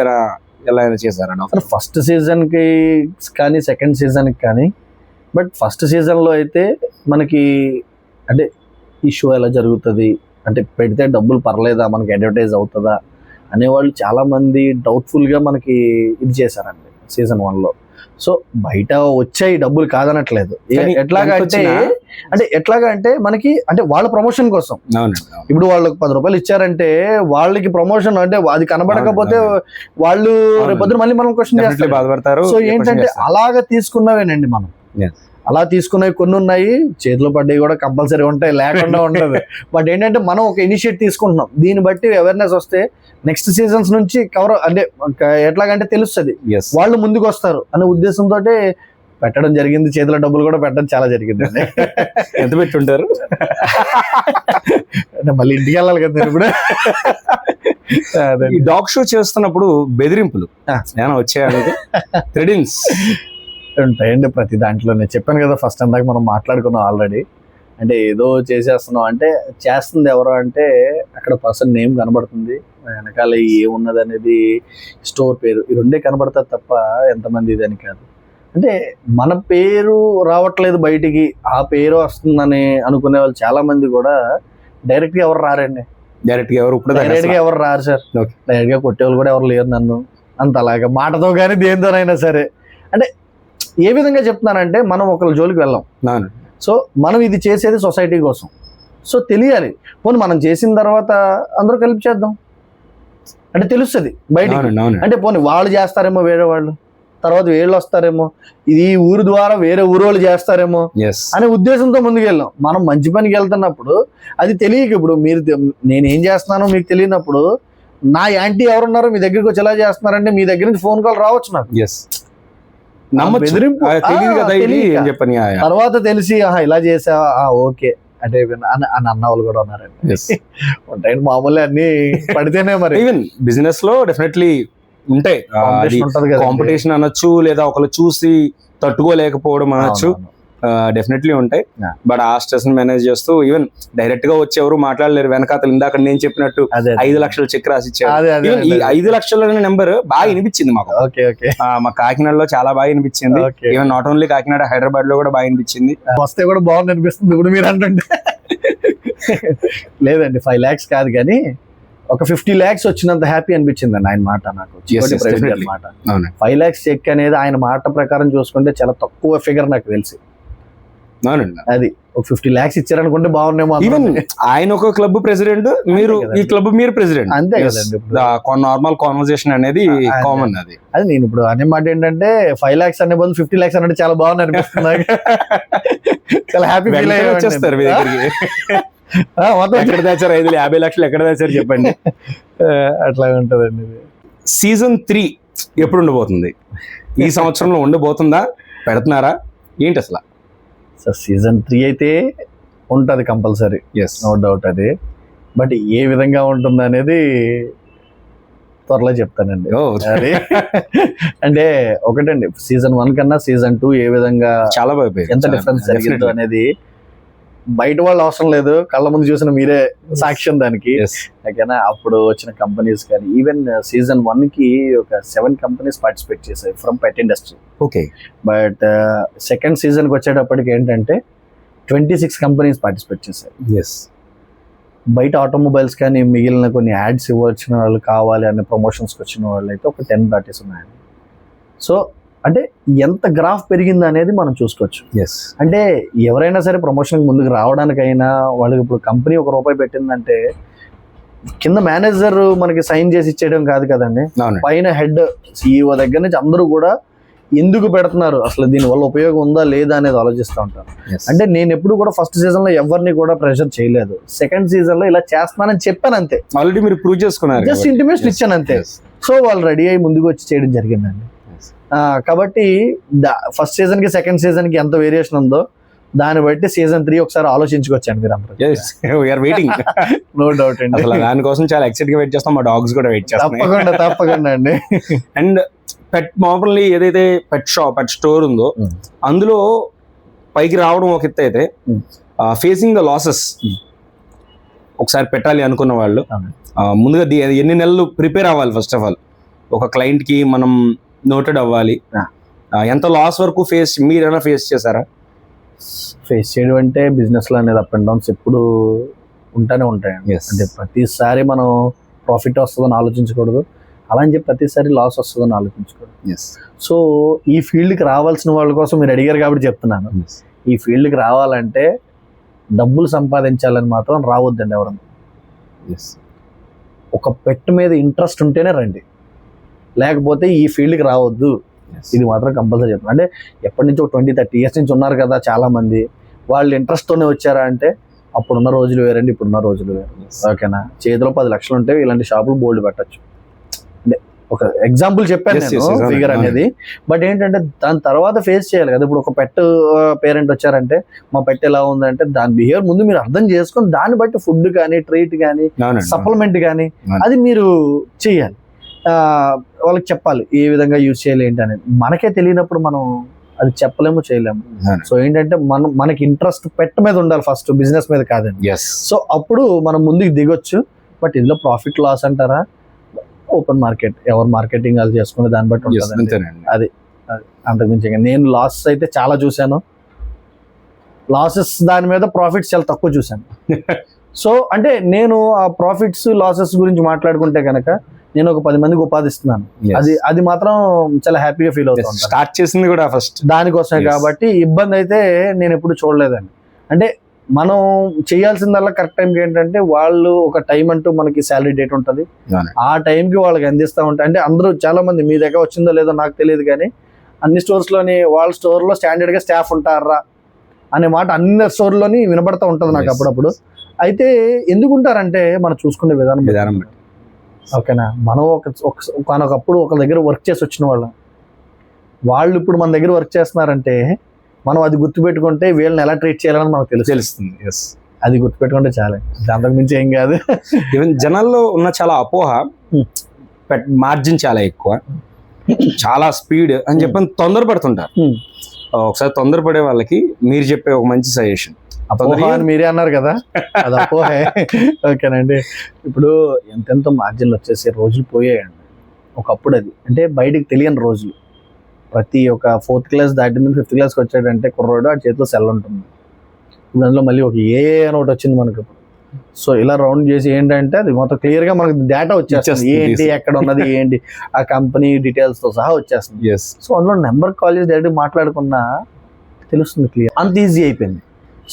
Speaker 2: ఎలా అయినా చేశారా?
Speaker 1: ఫస్ట్ సీజన్ కి కానీ సెకండ్ సీజన్ కి కానీ, బట్ ఫస్ట్ సీజన్ లో అయితే మనకి అంటే ఈ షో ఎలా జరుగుతుంది, అంటే పెడితే డబ్బులు పర్లేదా, మనకి అడ్వర్టైజ్ అవుతుందా అనేవాళ్ళు చాలా మంది డౌట్ఫుల్ గా మనకి ఇది చేశారండి సీజన్ 1 లో. సో బయట వచ్చాయి డబ్బులు కాదనట్లేదు. ఎట్లాగా అంటే మనకి అంటే వాళ్ళ ప్రమోషన్ కోసం. ఇప్పుడు వాళ్ళకి 10 రూపాయలు ఇచ్చారంటే వాళ్ళకి ప్రమోషన్, అంటే అది కనబడకపోతే వాళ్ళు రేపొద్దున మళ్ళీ మనం క్వశ్చన్ చేస్తారు. సో ఏంటంటే అలాగా తీసుకున్నవేనండి మనం. అలా తీసుకున్నవి కొన్ని ఉన్నాయి, చేతిలో పడ్డవి కూడా కంపల్సరీ ఉంటాయి, లేకుండా ఉండదు. బట్ ఏంటంటే మనం ఒక ఇనిషియేట్ తీసుకుంటున్నాం, దీన్ని బట్టి అవేర్నెస్ వస్తే నెక్స్ట్ సీజన్స్ నుంచి కవర్ అంటే ఎట్లాగంటే తెలుస్తుంది, వాళ్ళు ముందుకు వస్తారు అనే ఉద్దేశంతో పెట్టడం జరిగింది. చేతిలో డబ్బులు కూడా పెట్టడం చాలా జరిగింది.
Speaker 2: ఎంత పెట్టుంటారు?
Speaker 1: అంటే మళ్ళీ ఇంటికి వెళ్ళాలి కదా ఇప్పుడు.
Speaker 2: ఈ డాగ్ షో చేస్తున్నప్పుడు బెదిరింపులు ఏమైనా వచ్చాయంటే? థ్రెడింగ్స్
Speaker 1: ఉంటాయండి ప్రతి దాంట్లో. నేను చెప్పాను కదా ఫస్ట్ అందాక మనం మాట్లాడుకున్నాం ఆల్రెడీ. అంటే ఏదో చేసేస్తున్నాం అంటే చేస్తుంది ఎవరు అంటే అక్కడ పర్సన్ నేమ్ కనబడుతుంది, వెనకాల ఏమున్నది అనేది స్టోర్ పేరు, ఈ రెండే కనబడతారు తప్ప ఎంతమంది ఇదని కాదు. అంటే మన పేరు రావట్లేదు బయటికి, ఆ పేరు వస్తుందని అనుకునే వాళ్ళు చాలా మంది కూడా డైరెక్ట్ గా ఎవరు రారండి. డైరెక్ట్ గా ఎవరు రారు సార్. డైరెక్ట్ గా కొట్టేవాళ్ళు కూడా ఎవరు లేరు నన్ను అంత అలాగా మాటతో కానీ దేనితోనైనా సరే. అంటే ఏ విధంగా చెప్తున్నానంటే మనం ఒకళ్ళ జోలికి వెళ్ళాం. సో మనం ఇది చేసేది సొసైటీ కోసం. సో తెలియాలి, పోనీ మనం చేసిన తర్వాత అందరూ కలిపి చేద్దాం అంటే తెలుస్తుంది బయటికి. అంటే పోనీ వాళ్ళు చేస్తారేమో, వేరే వాళ్ళు తర్వాత వీళ్ళు వస్తారేమో, ఇది ఊరు ద్వారా వేరే ఊరోళ్ళు చేస్తారేమో అనే ఉద్దేశంతో ముందుకు వెళ్ళాం. మనం మంచి పనికి వెళ్తున్నప్పుడు అది తెలియక, ఇప్పుడు మీరు నేనేం చేస్తున్నానో మీకు తెలియనప్పుడు నా యాంటీ ఎవరున్నారో మీ దగ్గరికి వచ్చి ఎలా చేస్తున్నారంటే మీ దగ్గర నుంచి ఫోన్ కాల్ రావచ్చు నాకు. తర్వాత తెలిసి ఇలా చేసావా ఓకే అంటే అని అన్న వాళ్ళు కూడా ఉన్నారండి. ఉంటాయండి మామూలు అన్ని పడితేనే. మరి
Speaker 2: ఈవెన్ బిజినెస్ లో డెఫినెట్లీ ఉంటాయి, కాంపిటీషన్ అనొచ్చు, లేదా ఒకళ్ళు చూసి తట్టుకోలేకపోవడం అనొచ్చు, డెఫినెట్లీ ఉంటాయి. బట్ ఆ స్ట్రెస్ మేనేజ్ చేస్తూ ఈవెన్ డైరెక్ట్ గా వచ్చి ఎవరు మాట్లాడలేరు. వెనకాతలు ఇందాక నేను చెప్పినట్టు 5 లక్షల చెక్ రాసి ఇచ్చారు. ఈ 5 లక్షల నెంబర్ బాగా వినిపించింది మాకు. మా కాకినాడలో చాలా బాగా వినిపించింది. Even not only Kakinada, Hyderabad లో కూడా బాగా వినిపించింది.
Speaker 1: వస్తే కూడా బాగుంది అనిపిస్తుంది ఇప్పుడు మీరు అంటుంటే. లేదండి 5 lakhs కాదు కానీ ఒక 50 lakhs వచ్చినంత హ్యాపీ అనిపించింది అండి ఆయన మాట నాకు. 5 lakhs చెక్ అనేది ఆయన మాట ప్రకారం చూసుకుంటే చాలా తక్కువ ఫిగర్ నాకు తెలిసి. అది ఒక 50 lakhs ఇచ్చారనుకుంటే బాగున్నామో.
Speaker 2: ఈవెన్ ఆయన ఒక క్లబ్ ప్రెసిడెంట్, మీరు ఈ క్లబ్ మీరు ప్రెసిడెంట్,
Speaker 1: అంతే కదండి.
Speaker 2: నార్మల్ కాన్వర్సేషన్ అనేది కామన్.
Speaker 1: అది నేను ఇప్పుడు అనే మాట ఏంటంటే 5 lakhs అనే బదులు 50 lakhs అంటే చాలా బాగుంది అనిపిస్తుంది. చాలా హ్యాపీ ఫీల్ అయ్యి వచ్చేస్తారు మీ దగ్గరికి.
Speaker 2: ఎక్కడ దాచారు 50 లక్షలు ఎక్కడ దాచారు చెప్పండి.
Speaker 1: అట్లా ఉంటదండి.
Speaker 2: సీజన్ 3 ఎప్పుడు ఉండబోతుంది? ఈ సంవత్సరంలో ఉండబోతుందా, పెడుతున్నారా ఏంటి అసలు?
Speaker 1: సీజన్ 3 అయితే ఉంటది కంపల్సరీ, నో డౌట్ అది. బట్ ఏ విధంగా ఉంటుంది అనేది త్వరలో చెప్తానండి. అది అంటే ఒకటండి, సీజన్ 1 కన్నా సీజన్ 2 ఏ విధంగా
Speaker 2: చాలా బాగా
Speaker 1: ఎంత డిఫరెన్స్ జరిగిందో అనేది బయట వాళ్ళు అవసరం లేదు, కళ్ళ ముందు చూసిన మీరే సాక్ష్యం దానికి. ఓకేనా, అప్పుడు వచ్చిన కంపెనీస్ కానీ ఈవెన్ సీజన్ 1 కి ఒక 7 కంపెనీస్ పార్టిసిపేట్ చేశాయి from pet industry.
Speaker 2: Okay,
Speaker 1: but second season కి వచ్చేటప్పటికి ఏంటంటే 26 కంపెనీస్ పార్టిసిపేట్ చేశాయి. బయట ఆటోమొబైల్స్ కానీ మిగిలిన కొన్ని యాడ్స్ ఇవ్వచ్చిన వాళ్ళు కావాలి అనే ప్రమోషన్స్కి వచ్చిన వాళ్ళు అయితే ఒక 10 దాటేసి ఉన్నాయండి. సో అంటే ఎంత గ్రాఫ్ పెరిగింది అనేది మనం చూసుకోవచ్చు. అంటే ఎవరైనా సరే ప్రమోషన్కి ముందుకు రావడానికైనా వాళ్ళకి ఇప్పుడు కంపెనీ ₹1 పెట్టిందంటే కింద మేనేజర్ మనకి సైన్ చేసి ఇచ్చేయడం కాదు కదండి, పైన హెడ్ CEO దగ్గర నుంచి అందరూ కూడా ఎందుకు పెడుతున్నారు, అసలు దీనివల్ల ఉపయోగం ఉందా లేదా అనేది ఆలోచిస్తూ ఉంటారు. అంటే నేను ఎప్పుడు కూడా ఫస్ట్ సీజన్ లో ఎవరిని కూడా ప్రెషర్ చేయలేదు, సెకండ్ సీజన్ లో ఇలా చేస్తున్నానని చెప్పాను అంతే.
Speaker 2: ఆల్రెడీ మీరు ప్రూవ్ చేసుకున్నారు,
Speaker 1: జస్ట్ ఇంటిమేషన్ ఇచ్చాను అంతే. సో వాళ్ళు రెడీ అయ్యి ముందుకు వచ్చి చేయడం జరిగిందండి. కాబట్టి ఫస్ట్ సీజన్ కి సెకండ్ సీజన్ కి ఎంత వేరియేషన్ ఉందో దాన్ని బట్టి సీజన్ 3 ఒకసారి ఆలోచించుకొచ్చాను మీరు అందరూ. నో డౌట్ అండి,
Speaker 2: దానికోసం చాలా ఎక్సైట్ గా వెయిట్ చేస్తాం, మా డాగ్స్ కూడా వెయిట్ చేస్తాం.
Speaker 1: తప్పకుండా అండి.
Speaker 2: అండ్ పెట్ మామూలు ఏదైతే పెట్ స్టోర్ ఉందో అందులో పైకి రావడం ఒక ఎత్తు అయితే, ఫేసింగ్ ద లాసెస్ ఒకసారి పెట్టాలి అనుకున్న వాళ్ళు ముందుగా ఎన్ని నెలలు ప్రిపేర్ అవ్వాలి? ఫస్ట్ ఆఫ్ ఆల్ ఒక క్లయింట్ కి మనం నోటెడ్ అవ్వాలి, ఎంత లాస్ వరకు మీరైనా ఫేస్ చేశారా?
Speaker 1: ఫేస్ చేయడం అంటే బిజినెస్ లో అనేది అప్ అండ్ డౌన్స్ ఎప్పుడు ఉంటానే ఉంటాయండి. అంటే ప్రతిసారి మనం ప్రాఫిట్ వస్తుందని ఆలోచించకూడదు, అలా అని చెప్పి ప్రతిసారి లాస్ వస్తుందని ఆలోచించకూడదు. సో ఈ ఫీల్డ్కి రావాల్సిన వాళ్ళ కోసం మీరు అడిగారు కాబట్టి చెప్తున్నాను, ఈ ఫీల్డ్కి రావాలంటే డబ్బులు సంపాదించాలని మాత్రం రావద్దండి ఎవరన్నా. ఒక పెట్ మీద ఇంట్రెస్ట్ ఉంటేనే రండి, లేకపోతే ఈ ఫీల్డ్కి రావద్దు. ఇది మాత్రం కంపల్సరీ చెప్తాను. అంటే ఎప్పటి నుంచి 20-30 ఇయర్స్ నుంచి ఉన్నారు కదా చాలా మంది, వాళ్ళు ఇంట్రెస్ట్తోనే వచ్చారా అంటే అప్పుడున్న రోజులు వేరండి, ఇప్పుడున్న రోజులు వేరు. ఓకేనా, చేతిలో 10 లక్షలు ఉంటే ఇలాంటి షాపులు బోల్డ్ పెట్టచ్చు. అంటే ఒక ఎగ్జాంపుల్ చెప్పాను నేను ఫిగర్ అనేది. బట్ ఏంటంటే దాని తర్వాత ఫేస్ చేయాలి కదా. ఇప్పుడు ఒక పెట్ పేరెంట్ వచ్చారంటే మా పెట్ ఎలా ఉందంటే దాని బిహేవియర్ ముందు మీరు అర్థం చేసుకొని దాన్ని బట్టి ఫుడ్ కానీ ట్రీట్ కానీ సప్లిమెంట్ కానీ అది మీరు చెయ్యాలి. వాళ్ళకి చెప్పాలి ఏ విధంగా యూజ్ చేయాలి ఏంటి అనేది. మనకే తెలియనప్పుడు మనం అది చెప్పలేము, చేయలేము. సో ఏంటంటే మనకి ఇంట్రెస్ట్ పెట్ మీద ఉండాలి ఫస్ట్, బిజినెస్ మీద కాదండి. సో అప్పుడు మనం ముందుకు దిగొచ్చు. బట్ ఇందులో ప్రాఫిట్ లాస్ అంటారా, ఓపెన్ మార్కెట్, ఎవరు మార్కెటింగ్ వాళ్ళు చేసుకునే దాన్ని బట్టి ఉంటుంది. అది అంతకుమించి నేను లాస్ అయితే చాలా చూశాను, లాసెస్ దాని మీద ప్రాఫిట్స్ చాలా తక్కువ చూశాను. సో అంటే నేను ఆ ప్రాఫిట్స్ లాసెస్ గురించి మాట్లాడుకుంటే కనుక నేను ఒక 10 మందికి ఉపాధిస్తున్నాను, అది మాత్రం చాలా హ్యాపీగా ఫీల్ అవుతాను.
Speaker 2: స్టార్ట్ చేసింది కూడా ఫస్ట్ దానికోసమే
Speaker 1: కాబట్టి ఇబ్బంది అయితే నేను ఎప్పుడు చూడలేదండి. అంటే మనం చేయాల్సిందల్లా కరెక్ట్ టైంకి ఏంటంటే వాళ్ళు ఒక టైం అంటూ మనకి శాలరీ డేట్ ఉంటుంది, ఆ టైంకి వాళ్ళకి అందిస్తూ ఉంటాయి. అంటే అందరూ చాలా మంది మీ దగ్గర వచ్చిందో లేదో నాకు తెలియదు కానీ అన్ని స్టోర్స్లోని వాళ్ళ స్టోర్లో స్టాండర్డ్గా స్టాఫ్ ఉంటారా అనే మాట అన్ని స్టోర్లోని వినబడతా ఉంటుంది నాకు అప్పుడప్పుడు. అయితే ఎందుకుంటారంటే మనం చూసుకునే విధానం. ఓకేనా, మనం ఒకనొకప్పుడు ఒక దగ్గర వర్క్ చేసి వచ్చిన వాళ్ళు ఇప్పుడు మన దగ్గర వర్క్ చేస్తున్నారంటే మనం అది గుర్తుపెట్టుకుంటే వీళ్ళని ఎలా ట్రీట్ చేయాలని మనకు తెలుస్తుంది. అది గుర్తుపెట్టుకుంటే చాలా, దాంట్లో మించి ఏం కాదు.
Speaker 2: ఈవెన్ జనాల్లో ఉన్న చాలా అపోహ, మార్జిన్ చాలా ఎక్కువ, చాలా స్పీడ్ అని చెప్పని తొందరపడుతుంటారు. ఒకసారి తొందరపడే వాళ్ళకి మీరు చెప్పే ఒక మంచి సజెషన్.
Speaker 1: మీరే అన్నారు కదా, అది అపోహే. ఓకేనండి, ఇప్పుడు ఎంతెంతో మార్జిన్లు వచ్చేసే రోజులు పోయాయండి. ఒకప్పుడు అది అంటే బయటికి తెలియని రోజులు. ప్రతి ఒక 4th క్లాస్ దాటింది 5th క్లాస్కి వచ్చాడంటే కుర్రోడు ఆ చేతిలో సెల్ ఉంటుంది. ఇప్పుడు అందులో మళ్ళీ ఒక ఏ అని ఒకటి వచ్చింది మనకు. సో ఇలా రౌండ్ చేసి ఏంటంటే అది మొత్తం క్లియర్గా మనకు డేటా వచ్చేస్తుంది, ఏంటి ఎక్కడ ఉన్నది ఏంటి ఆ కంపెనీ డీటెయిల్స్తో సహా వచ్చేస్తుంది. సో అందులో నెంబర్ కాల్ చేసి డైరెక్ట్ మాట్లాడుకున్నా తెలుస్తుంది క్లియర్, అంత ఈజీ అయిపోయింది.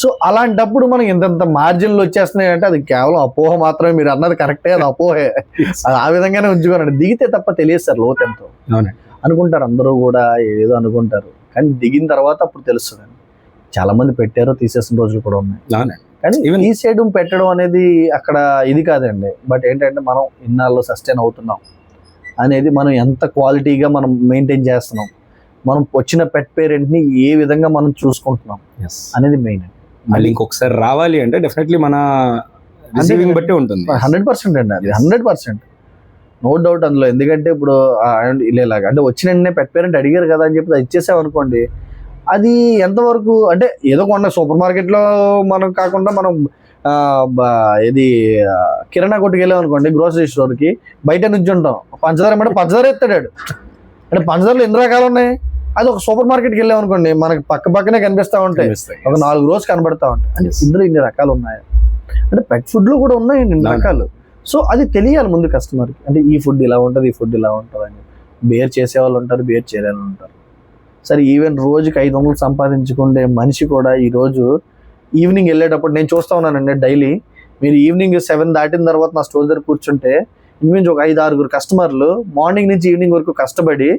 Speaker 1: సో అలాంటప్పుడు మనకి ఇంత మార్జిన్లు వచ్చేస్తున్నాయి అంటే అది కేవలం అపోహ మాత్రమే. మీరు అన్నది కరెక్టే, అది అపోహే. అది ఆ విధంగానే ఉంచుకోనండి, దిగితే తప్ప తెలియదు సార్ లోతు ఎంతో అనుకుంటారు అందరూ కూడా, ఏదో అనుకుంటారు కానీ దిగిన తర్వాత అప్పుడు తెలుస్తుంది. చాలా మంది పెట్టారో తీసేసిన రోజులు కూడా ఉన్నాయి, కానీ తీసేయడం పెట్టడం అనేది అక్కడ ఇది కాదండి. బట్ ఏంటంటే మనం ఇన్నాళ్ళు సస్టైన్ అవుతున్నాం అనేది, మనం ఎంత క్వాలిటీగా మనం మెయింటైన్ చేస్తున్నాం, మనం వచ్చిన పెట్ పేరెంట్ని ఏ విధంగా మనం చూసుకుంటున్నాం అనేది మెయిన్.
Speaker 2: మళ్ళీ ఇంకొకసారి రావాలి అంటే డెఫినెట్లీ మన రిసీవింగ్ బట్టి ఉంటుంది.
Speaker 1: 100% అండి, అది 100% నో డౌట్ అందులో. ఎందుకంటే ఇప్పుడు ఇలాగా అంటే వచ్చిన వెంటనే పెట్ పేరెంట్ అడిగారు కదా అని చెప్పి అది ఇచ్చేసాం అనుకోండి, అది ఎంతవరకు అంటే ఏదో కొన్న సూపర్ మార్కెట్లో మనం కాకుండా మనం ఇది కిరాణా కొట్టుకు వెళ్ళాం అనుకోండి, గ్రోసరీ స్టోర్కి బయట నుంచి ఉంటాం, పంచదార అంటే పంచదార ఎత్తాడు. అంటే పంచదారలు ఎన్ని రకాలు ఉన్నాయి, అది ఒక సూపర్ మార్కెట్కి వెళ్ళాం అనుకోండి మనకి పక్కనే కనిపిస్తూ ఉంటాయి, ఒక 4 రోజు కనబడతా ఉంటాయి. అంటే ఇందులో ఇన్ని రకాలు ఉన్నాయి. అంటే పెట్ ఫుడ్ లో కూడా ఉన్నాయండి ఇన్ని రకాలు. సో అది తెలియాలి ముందు కస్టమర్కి, అంటే ఈ ఫుడ్ ఇలా ఉంటుంది, ఈ ఫుడ్ ఇలా ఉంటుంది అని. బేర్ చేసే వాళ్ళు ఉంటారు, బేర్ చేయని వాళ్ళు ఉంటారు. సరే ఈవెన్ రోజుకి 500 సంపాదించుకుంటే మనిషి కూడా ఈ రోజు ఈవినింగ్ వెళ్ళేటప్పుడు నేను చూస్తా ఉన్నానండి డైలీ. మీరు ఈవినింగ్ 7 దాటిన తర్వాత నా స్టోర్ దగ్గర కూర్చుంటే ఇంచుమించు ఒక 5-6 కస్టమర్లు మార్నింగ్ నుంచి ఈవినింగ్ వరకు కష్టపడి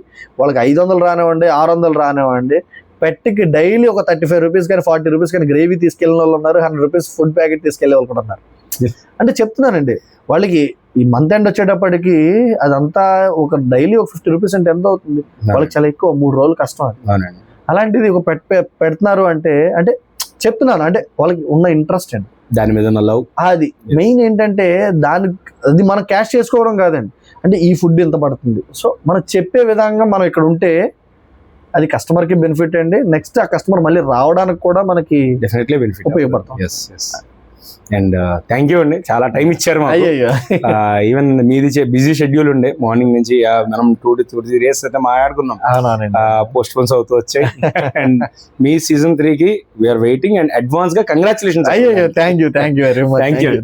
Speaker 1: వాళ్ళకి 500 రానివ్వండి, 600 రానివ్వండి, పెట్టికి డైలీ ఒక 35 రూపీస్ కానీ 40 రూపీస్ కానీ గ్రేవీ తీసుకెళ్ళిన వాళ్ళు ఉన్నారు, 100 రూపీస్ ఫుడ్ ప్యాకెట్ తీసుకెళ్లే వాళ్ళు కూడా ఉన్నారు. అంటే చెప్తున్నానండి, వాళ్ళకి ఈ మంత్ ఎండ్ వచ్చేటప్పటికి అదంతా ఒక డైలీ ఒక 50 రూపీస్ అంటే ఎంత అవుతుంది, వాళ్ళకి చాలా ఎక్కువ, 3 రోజులు కష్టం అది. అలాంటిది ఒక పెడుతున్నారు అంటే అంటే చెప్తున్నాను, అంటే వాళ్ళకి ఉన్న ఇంట్రెస్ట్ అండి,
Speaker 2: దాని మీద ఉన్న లవ్.
Speaker 1: అది మెయిన్ ఏంటంటే అది మనం క్యాష్ చేసుకోవడం కాదండి, అంటే ఈ ఫుడ్ ఎంత పడుతుంది. సో మనం చెప్పే విధంగా మనం ఇక్కడ ఉంటే అది కస్టమర్కి బెనిఫిట్ అండి. నెక్స్ట్ ఆ కస్టమర్ మళ్ళీ రావడానికి కూడా మనకి
Speaker 2: డెఫినెట్లీ బెనిఫిట్
Speaker 1: ఉపయోగపడతాం.
Speaker 2: అండ్ థ్యాంక్ యూ అండి, చాలా టైం ఇచ్చారు. ఈవెన్ మీది బిజీ షెడ్యూల్ ఉండే మార్నింగ్ నుంచి, మనం 2 to 3 days అయితే మాట్లాడుకున్నాం, పోస్ట్ పోన్స్ అవుతూ వచ్చాయి. అండ్ మీ season 3 కి వీఆర్ వెయిటింగ్, అండ్ అడ్వాన్స్ గా congratulations.
Speaker 1: Thank you very much.
Speaker 2: Thank you.